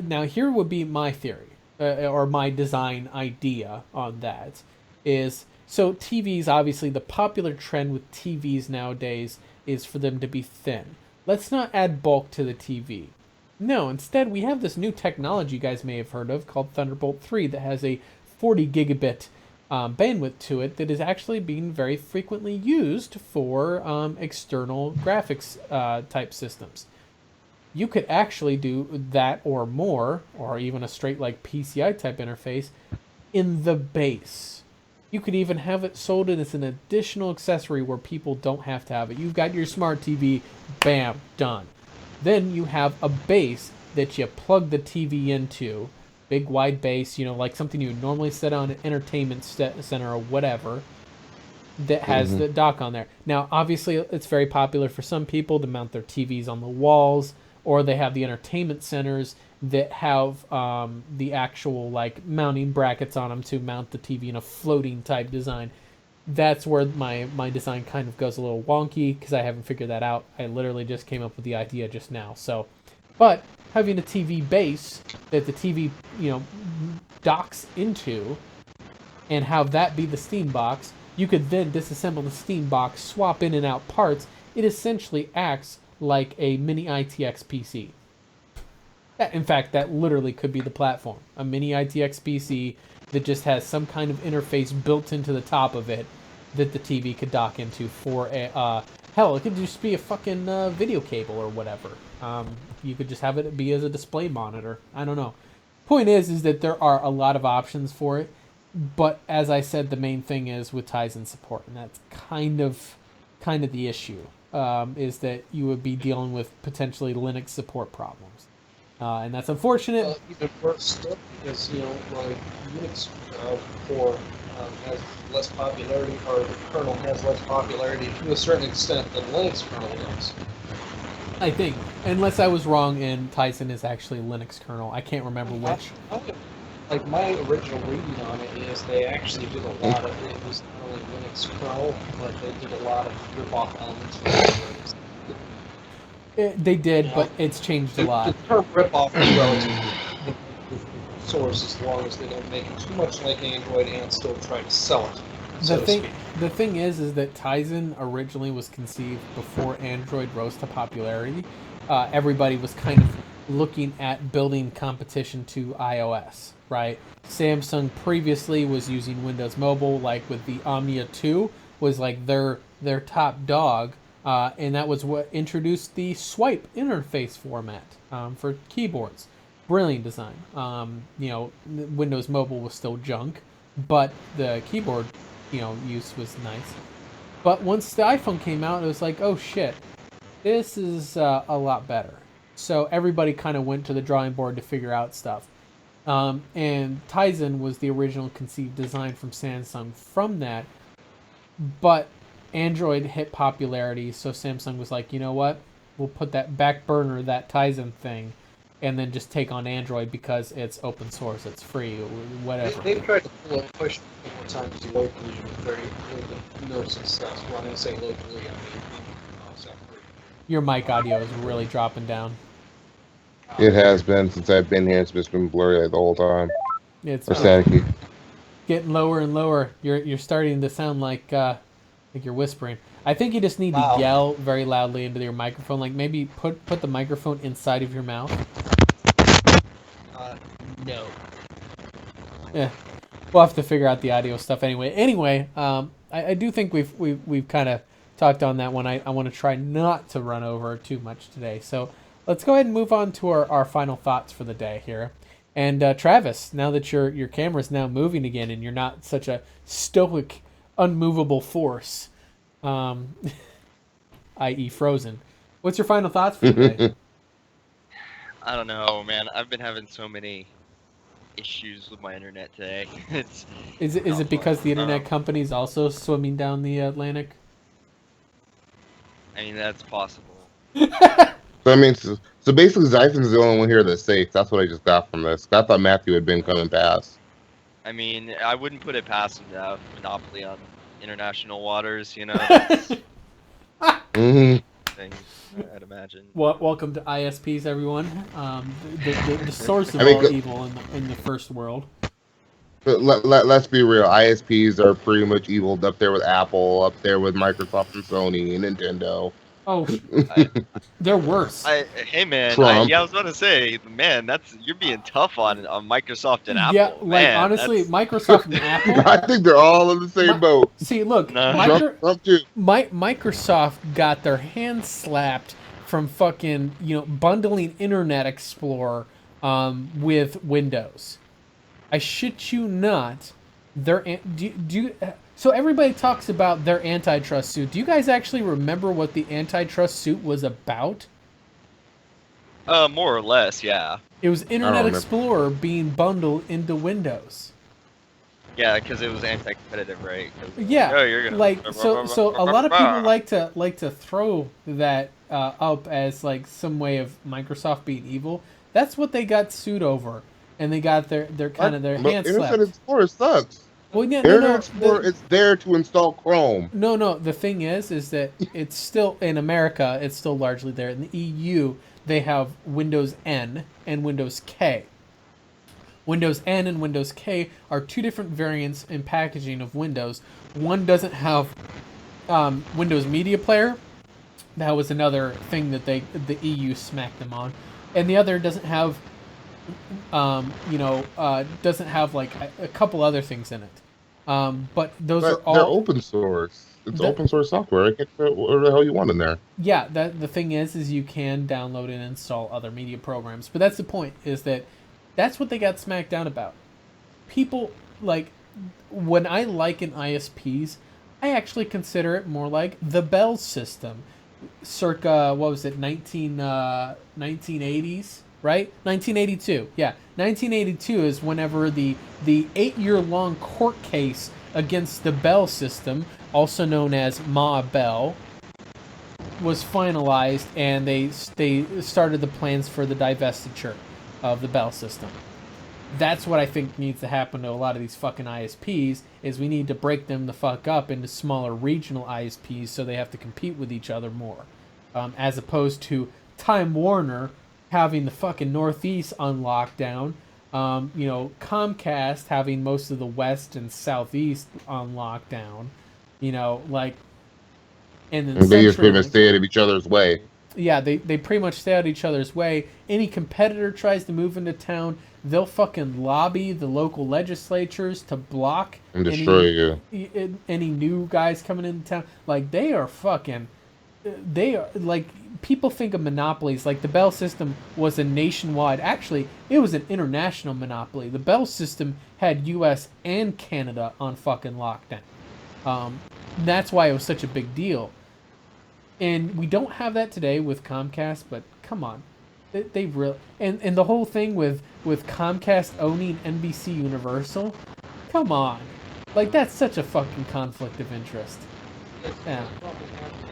now here would be my theory, or my design idea on that, is, so TVs, obviously the popular trend with TVs nowadays is for them to be thin. Let's not add bulk to the TV. No, instead we have this new technology you guys may have heard of called Thunderbolt 3 that has a 40 gigabit bandwidth to it that is actually being very frequently used for external graphics type systems. You could actually do that or more, or even a straight like PCI type interface in the base. You could even have it sold as an additional accessory where people don't have to have it. You've got your smart TV, bam, done. Then you have a base that you plug the TV into, big wide base, like something you would normally set on an entertainment center or whatever. that has the dock on there. Now, obviously, it's very popular for some people to mount their TVs on the walls, or they have the entertainment centers that have the actual like mounting brackets on them to mount the TV in a floating type design. That's where my design kind of goes a little wonky because I haven't figured that out. I literally just came up with the idea just now. So, but having a TV base that the TV, docks into and have that be the Steam box, you could then disassemble the Steam box, swap in and out parts. It essentially acts like a mini ITX PC. In fact, that literally could be the platform. A mini ITX PC that just has some kind of interface built into the top of it that the TV could dock into for a... hell, it could just be a fucking video cable or whatever. You could just have it be as a display monitor. I don't know. Point is that there are a lot of options for it. But as I said, the main thing is with Tizen support, and that's kind of the issue, is that you would be dealing with potentially Linux support problems. And that's unfortunate. Even worse still, because like Unix core has less popularity, or the kernel has less popularity to a certain extent than Linux kernel does. I think, unless I was wrong, and Tizen is actually Linux kernel. I can't remember which. Like my original reading on it is they actually did a lot of it. Was not only Linux kernel, but they did a lot of rip-off elements from Linux. They did, but it's changed a lot. The term rip-off is relative to source, as long as they don't make it too much like Android and still try to sell it. The thing is that Tizen originally was conceived before Android rose to popularity. Everybody was kind of looking at building competition to iOS, right? Samsung previously was using Windows Mobile, like with the Omnia 2 was like their top dog, and that was what introduced the swipe interface format for keyboards. Brilliant design. Windows Mobile was still junk, but the keyboard, use was nice. But once the iPhone came out, it was like, oh shit, this is a lot better. So everybody kind of went to the drawing board to figure out stuff. And Tizen was the original conceived design from Samsung from that. But Android hit popularity, so Samsung was like, you know what? We'll put that back burner, that Tizen thing, and then just take on Android because it's open source, it's free, whatever. They've tried to pull a push more times locally with no success. When I say locally, I mean South Korea. Your mic audio is really dropping down. It has been since I've been here. It's just been blurry like the whole time. It's or staticky. Getting lower and lower. You're starting to sound like you're whispering. I think you just need to yell very loudly into your microphone. Like maybe put the microphone inside of your mouth. No. Yeah, we'll have to figure out the audio stuff anyway. Anyway, I do think we've kind of talked on that one. I want to try not to run over too much today. So let's go ahead and move on to our final thoughts for the day here. And Travis, now that your camera's now moving again and you're not such a stoic, unmovable force, i.e. frozen, what's your final thoughts for the day? I don't know, man. I've been having so many issues with my internet today. Is it because the internet company's also swimming down the Atlantic? I mean, that's possible. So basically, Xaiphen's the only one here that's safe. That's what I just got from this. I thought Matthew had been coming past. I mean, I wouldn't put it past him to have monopoly on international waters, Things, I'd imagine. Welcome to ISPs, everyone. The source of all evil in the first world. But let's be real. ISPs are pretty much evil, up there with Apple, up there with Microsoft and Sony and Nintendo. Oh, they're worse. Hey man, Trump. I was about to say, man, you're being tough on Microsoft and Apple. Yeah, like man, honestly, Microsoft and Apple. I think they're all in the same boat. See, look, Trump too. Microsoft got their hands slapped from fucking bundling Internet Explorer with Windows. I shit you not. So everybody talks about their antitrust suit. Do you guys actually remember what the antitrust suit was about? More or less, yeah. It was Internet Explorer being bundled into Windows. Yeah, because it was anti-competitive, right? 'Cause, Yeah, oh, you're gonna like so a lot of people like to throw that up as like some way of Microsoft being evil. That's what they got sued over, and they got their kind of their But hands Internet slapped. Explorer sucks. Well, yeah, no, Internet no, Explorer is there to install Chrome. no. The thing is that it's still in America. It's still largely there. In the EU, they have Windows N and Windows K. Windows N and Windows K are two different variants in packaging of Windows. One doesn't have Windows Media Player. That was another thing that the EU smacked them on, and the other doesn't have, doesn't have like a couple other things in it. But those are But they're all open source. It's open source software. I can't put whatever the hell you want in there. yeah. That the thing is you can download and install other media programs. But that's the point. Is that that's what they got smacked down about. People like when I liken ISPs, I actually consider it more like the Bell system, circa what was it 1980s, right? 1982. Yeah, 1982 is whenever the 8-year long court case against the Bell system, also known as Ma Bell, was finalized, and they started the plans for the divestiture of the Bell system. That's what I think needs to happen to a lot of these fucking ISPs, is we need to break them the fuck up into smaller regional ISPs so they have to compete with each other more. As opposed to Time Warner having the fucking Northeast on lockdown, Comcast having most of the West and Southeast on lockdown, and then They just pretty much CenturyLink. stay out of each other's way. Yeah, they pretty much stay out of each other's way. Any competitor tries to move into town, they'll fucking lobby the local legislatures to block And destroy you. any new guys coming into town. Like, they are like, people think of monopolies. Like, the Bell system was a nationwide, actually, it was an international monopoly. The Bell system had US and Canada on fucking lockdown. That's why it was such a big deal. And we don't have that today with Comcast, but come on. They really... And the whole thing with Comcast owning NBC Universal, come on. Like, that's such a fucking conflict of interest. Yeah.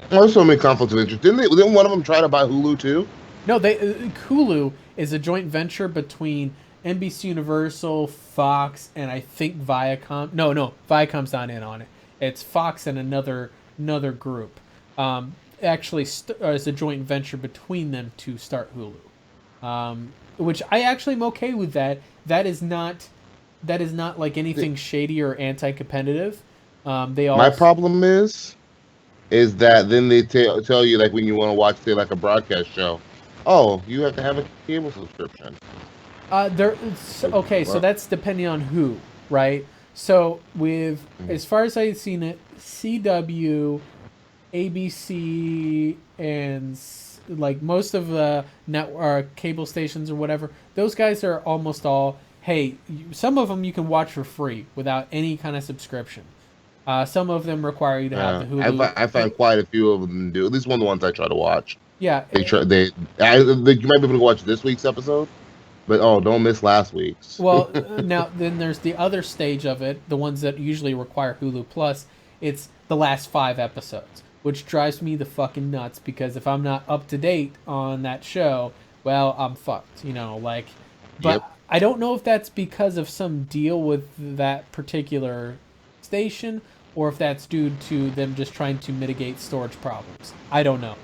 There's so many conflicts of interest. Didn't one of them try to buy Hulu too? No, Hulu is a joint venture between NBC Universal, Fox, and I think Viacom. No, Viacom's not in on it. It's Fox and another group. Actually, is a joint venture between them to start Hulu, which I actually am okay with. That is not like anything shady or anti-competitive. My problem is that then they tell you, like, when you want to watch, say, like a broadcast show, oh, you have to have a cable subscription. So that's depending on who, right? So as far as I've seen it, CW, ABC, and like most of the network cable stations or whatever, those guys are almost all, hey, some of them you can watch for free without any kind of subscription. Some of them require you to have the Hulu. I find quite a few of them do. At least one of the ones I try to watch. Yeah. You might be able to watch this week's episode, but don't miss last week's. Well, now then there's the other stage of it, the ones that usually require Hulu Plus. It's the last 5 episodes, which drives me the fucking nuts, because if I'm not up to date on that show, well, I'm fucked, But Yep. I don't know if that's because of some deal with that particular station, or if that's due to them just trying to mitigate storage problems. I don't know.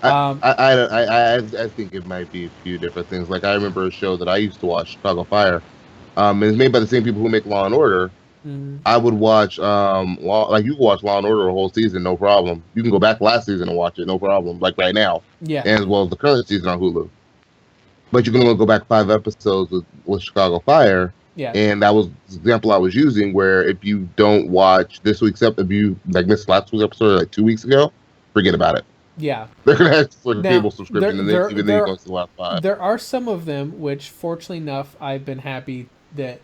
I think it might be a few different things. Like, I remember a show that I used to watch, Chicago Fire. It's made by the same people who make Law and Order. I would watch you can watch Law and Order a whole season, no problem. You can go back last season and watch it, no problem. Like right now, Yeah. and as well as the current season on Hulu. But you can only go back 5 episodes with Chicago Fire. Yeah. And that was the example I was using, where if you don't watch this week's episode, if you missed last week's episode like 2 weeks ago, forget about it. Yeah. They're gonna ask for a Now, cable subscription, and then it goes to the last 5. There are some of them which, fortunately enough, I've been happy that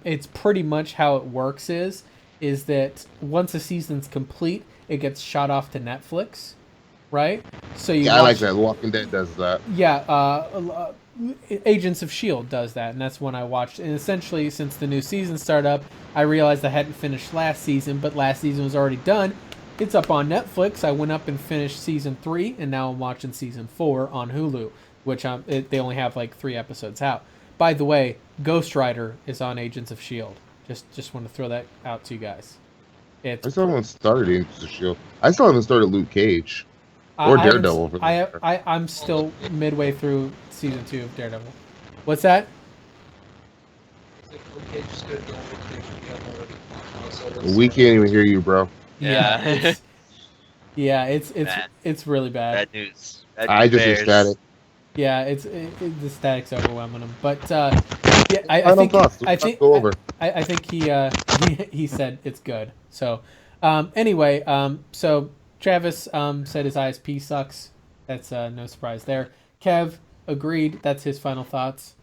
it's pretty much how it works is that once a season's complete, it gets shot off to Netflix. right? So you Yeah, I like watch, that. The Walking Dead does that. yeah, Agents of S.H.I.E.L.D. does that, and that's one I watched. And essentially, since the new season started up, I realized I hadn't finished last season, but last season was already done. It's up on Netflix. I went up and finished season 3, and now I'm watching season 4 on Hulu, which they only have like 3 episodes out. By the way, Ghost Rider is on Agents of S.H.I.E.L.D. Just want to throw that out to you guys. I still haven't started Agents of S.H.I.E.L.D. I still haven't started Luke Cage. Or Daredevil. For that matter. I'm still midway through season 2 of Daredevil. What's that? We can't even hear you, bro. Yeah. It's really bad. Bad news. Bad I just hear bears. static. Yeah, the static's overwhelming him. But yeah, I Final think thoughts. I think Go over. I think he said it's good. So anyway, so Travis said his ISP sucks. That's no surprise there. Kev agreed. That's his final thoughts.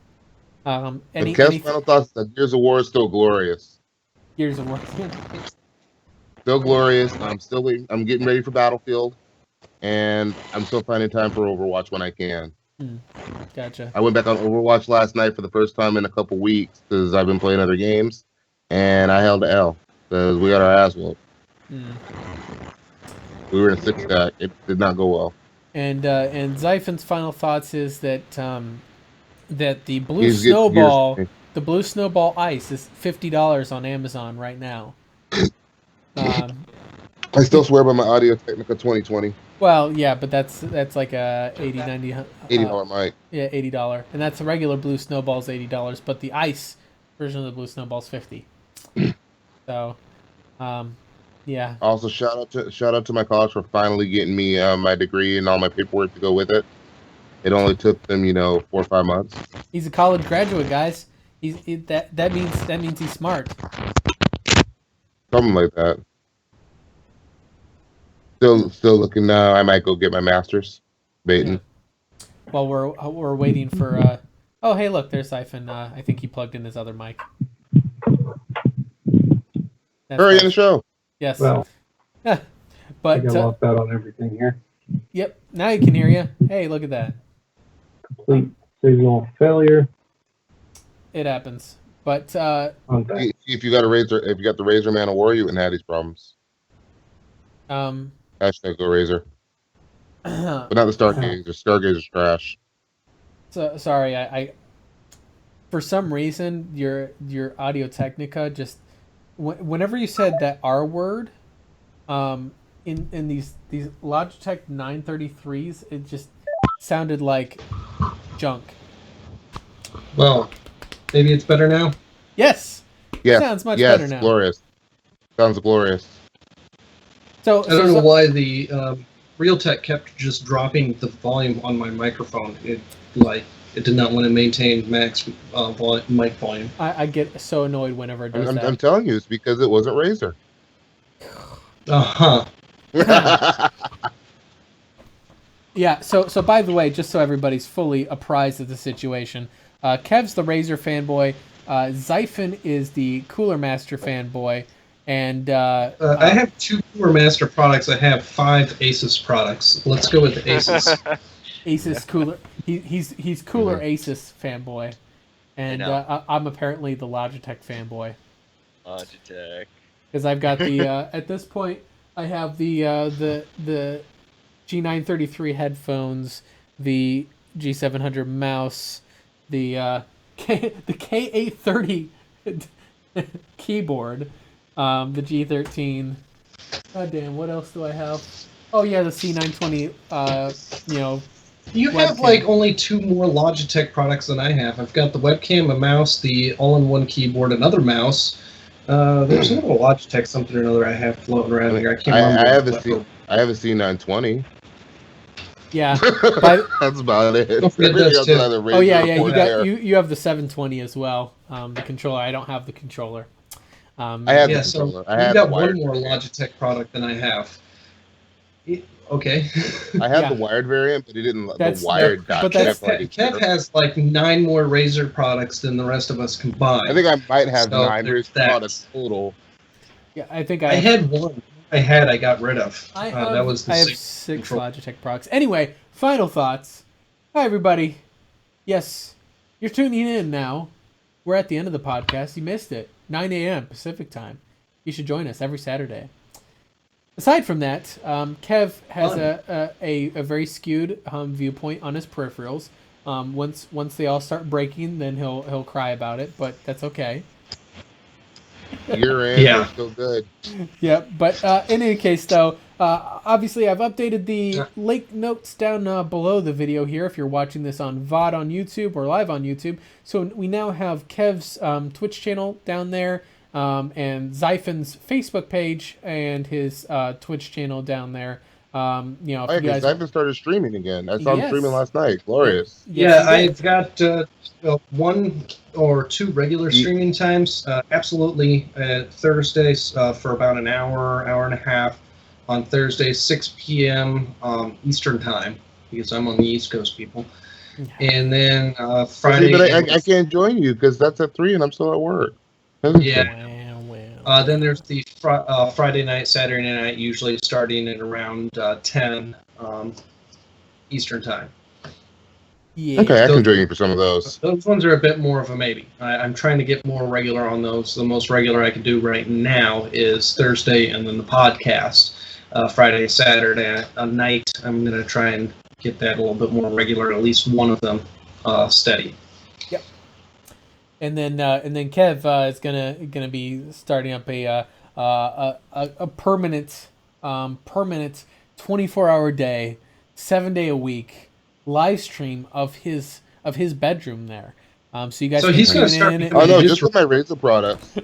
Kev's final thoughts: that Gears of War is still glorious. Gears of War. Still glorious. I'm getting ready for Battlefield, and I'm still finding time for Overwatch when I can. Gotcha. I went back on Overwatch last night for the first time in a couple weeks because I've been playing other games, and I held the L because we got our ass whooped. We were in a 6-stack. It did not go well. And Xaiphen's final thoughts is that that the blue snowball, the blue snowball ice is $50 on Amazon right now. I still swear by my Audio Technica 2020. Well, yeah, but that's like a $80 mic. Yeah, $80, and that's a regular blue snowball's $80, but the ice version of the blue snowball's $50. So, yeah. Also, shout out to my college for finally getting me my degree and all my paperwork to go with it. It only took them, 4 or 5 months. He's a college graduate, guys. That means he's smart. Something like that. Still looking. I might go get my master's. Baiting. Yeah. While we're waiting for. Oh, hey, look, there's Xaiphen. I think he plugged in his other mic. Hurry in the show. Yes. Well, but I got locked out on everything here. Yep. Now you can hear you. Hey, look at that. Complete signal failure. It happens. But if you got the Razor Man of War, you wouldn't have these problems. Hashtag go Razor. But not the Stargazer. Stargazer's trash. So sorry, I for some reason your Audio Technica just whenever you said that R word, in these Logitech 933s, it just sounded like junk. Well, maybe it's better now. Yes. Yeah. Sounds much better now. Glorious. Sounds glorious. So I don't know why the Realtek kept just dropping the volume on my microphone. It did not want to maintain max mic volume. I get so annoyed whenever it does that. I'm telling you, it's because it wasn't Razer. Yeah. So by the way, just so everybody's fully apprised of the situation, Kev's the Razer fanboy. Xaiphen is the Cooler Master fanboy. And I have 2 Cooler Master products. I have 5 Asus products. Let's go with Asus. Asus Cooler. He's Cooler Asus fanboy, and I'm apparently the Logitech fanboy. Logitech. Because I've got the at this point I have the G933 headphones, the G700 mouse, the K830 keyboard. The G13. God damn, what else do I have? Oh yeah, the C920. You have webcam. only 2 more Logitech products than I have. I've got the webcam, a mouse, the all-in-one keyboard, another mouse. There's another Logitech something or another I have floating around here. I can't remember. I have a C920. Yeah, that's about it. Don't forget those too. Oh yeah. You have the 720 as well. The controller. I don't have the controller. I have the controller. So you've got one more Logitech product than I have. Okay. I have the wired variant, but it didn't. The wired. But Kev has 9 more Razer products than the rest of us combined. I think I might have 9 Razer products total. Yeah, I think I had 1. I got rid of. I That was the have same 6 control. Logitech products. Anyway, final thoughts. Hi, everybody. Yes, you're tuning in now. We're at the end of the podcast. You missed it. 9 a.m. Pacific time. You should join us every Saturday. Aside from that, Kev has a very skewed viewpoint on his peripherals. Once they all start breaking, then he'll cry about it, but that's okay. Year end, Yeah. they're still good. Yeah, but in any case, though, obviously I've updated the link notes down below the video here if you're watching this on VOD on YouTube or live on YouTube. So we now have Kev's Twitch channel down there, and Xaiphen's Facebook page and his Twitch channel down there. Oh, yeah, because Xaiphen started streaming again. I saw him Yes. streaming last night. Glorious. Yes, Yeah, he did. I've got 1 or 2 regular streaming times. Absolutely, Thursdays for about an hour and a half. On Thursdays, 6 p.m. Eastern time, because I'm on the East Coast, people. And then Friday. See, but I can't join you because that's at 3 and I'm still at work. Yeah. Then there's the Friday night, Saturday night, usually starting at around 10 Eastern time. Yeah. Okay, I can join you for some of those. Those ones are a bit more of a maybe. I'm trying to get more regular on those. The most regular I can do right now is Thursday, and then the podcast Friday, Saturday night. I'm going to try and get that a little bit more regular, at least one of them steady. Yep. And then Kev is gonna be starting up a permanent 24-hour day, 7-day a week live stream of his bedroom there. So you guys. So he's going to start. Oh no, just with my Razor products.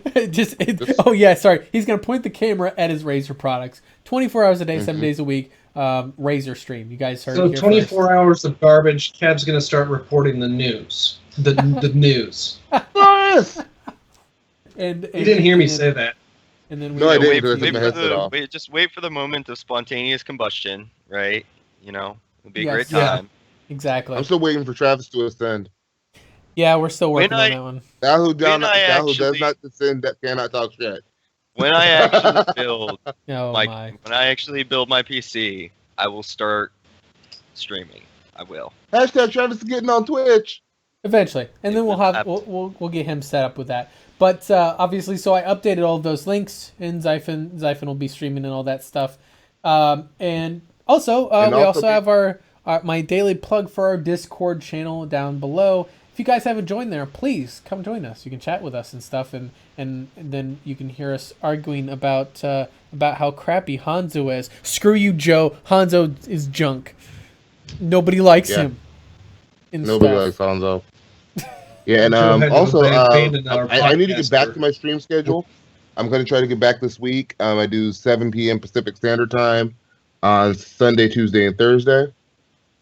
Oh yeah, sorry. He's gonna point the camera at his Razor products. 24 hours a day, 7 days a week. Razor stream. You guys heard. So it here 24 hours of garbage. Kev's gonna start reporting the news. The news. Yes. And You didn't hear me say that. And then No, I didn't. Wait, because I took my headset off. just wait for the moment of spontaneous combustion, right? You know, it'll be a Yes. great Yeah. time. Exactly. I'm still waiting for Travis to ascend. Yeah, we're still working When on I- that one. Thou who does actually- not descend that cannot talk shit. When I actually build Oh my my. when I actually build my PC, I will start streaming. I will. Hashtag Travis is getting on Twitch. Eventually, and then we'll get him set up with that. But obviously, so I updated all of those links, and Xaiphen will be streaming and all that stuff. And also, we also have our my daily plug for our Discord channel down below. If you guys haven't joined there, please come join us. You can chat with us and stuff, and then you can hear us arguing about how crappy Hanzo is. Screw you, Joe. Hanzo is junk. Nobody likes him. And Nobody stuff. likes Hanzo. Yeah, and Joe had to also, abandon our I need to get podcast back for- to my stream schedule. I'm going to try to get back this week. I do 7 p.m. Pacific Standard Time on Sunday, Tuesday, and Thursday.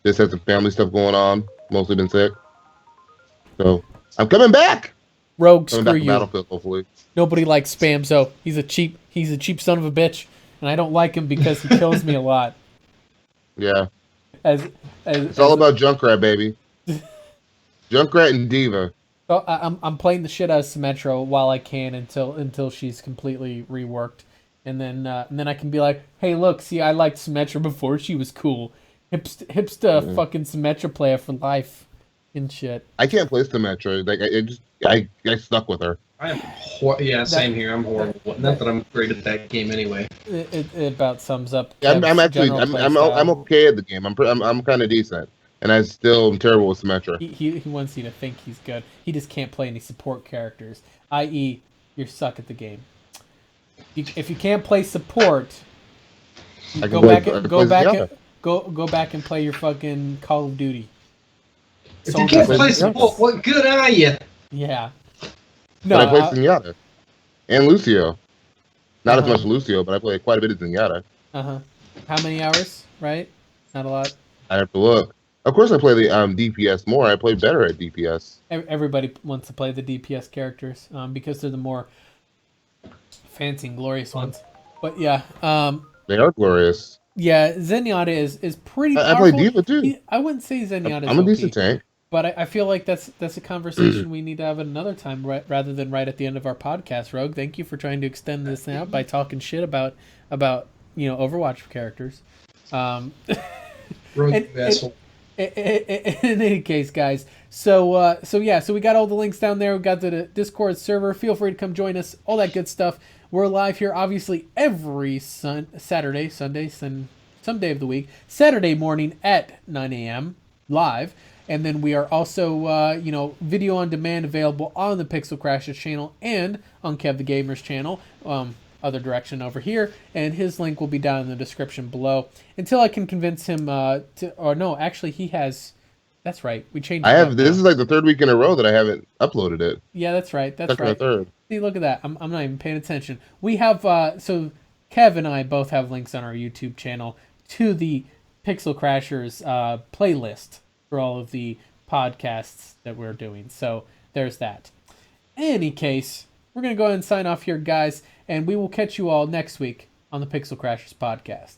Just had some family stuff going on. Mostly been sick. So, I'm coming back! Rogue, Coming screw back to you. Battlefield, hopefully. Nobody likes Spamzo. He's a cheap son of a bitch, and I don't like him because he kills me a lot. Yeah. It's all about Junkrat, baby. Junkrat and Diva. So I'm playing the shit out of Symmetra while I can until she's completely reworked, and then I can be like, hey, look, see, I liked Symmetra before she was cool. Hipster fucking Symmetra player for life and shit. I can't play Symmetra. Like I stuck with her. I am same here. I'm horrible. Not that I'm great at that game anyway. It about sums up. Yeah, I'm Kev's actually general play I'm style. okay at the game. I'm kind of decent, and I still am terrible with Symmetra. He wants you to think he's good. He just can't play any support characters, i.e., you're suck at the game. If you can't play support, I go can back play- and I go play back Zenyatta. and, go back and play your fucking Call of Duty. If So you can't play play Zenyatta. support, what good are you? Yeah. But I play No. Zenyatta and Lucio. Not as Uh-huh. much Lucio, but I play quite a bit of Zenyatta. Uh-huh. How many hours? Right? Not a lot. I have to look. Of course, I play the DPS more. I play better at DPS. Everybody wants to play the DPS characters because they're the more fancy and glorious ones. But yeah, They are glorious. yeah, Zenyatta is pretty I powerful. play Diva too. I wouldn't say Zenyatta. I'm a decent tank. But I feel like that's a conversation we need to have another time, rather than right at the end of our podcast. Rogue, thank you for trying to extend this out by talking shit about Overwatch characters. Rogue And- vessel. In any case, guys, so we got all the links down there. We got the Discord server. Feel free to come join us. All that good stuff. We're live here, obviously, every Saturday, Sunday, some day of the week, Saturday morning at 9 a.m. live. And then we are also, video on demand available on the Pixel Crashers channel and on Kev the Gamer's channel. Other direction over here, and his link will be down in the description below. Until I can convince him he has. That's right. We changed. I it have. up This now. is like the third week in a row that I haven't uploaded it. Yeah, that's right. That's Second or right. third. See, look at that. I'm not even paying attention. We have so Kev and I both have links on our YouTube channel to the Pixel Crashers playlist for all of the podcasts that we're doing. So there's that. Any case, we're gonna go ahead and sign off here, guys, and we will catch you all next week on the Pixel Crashers podcast.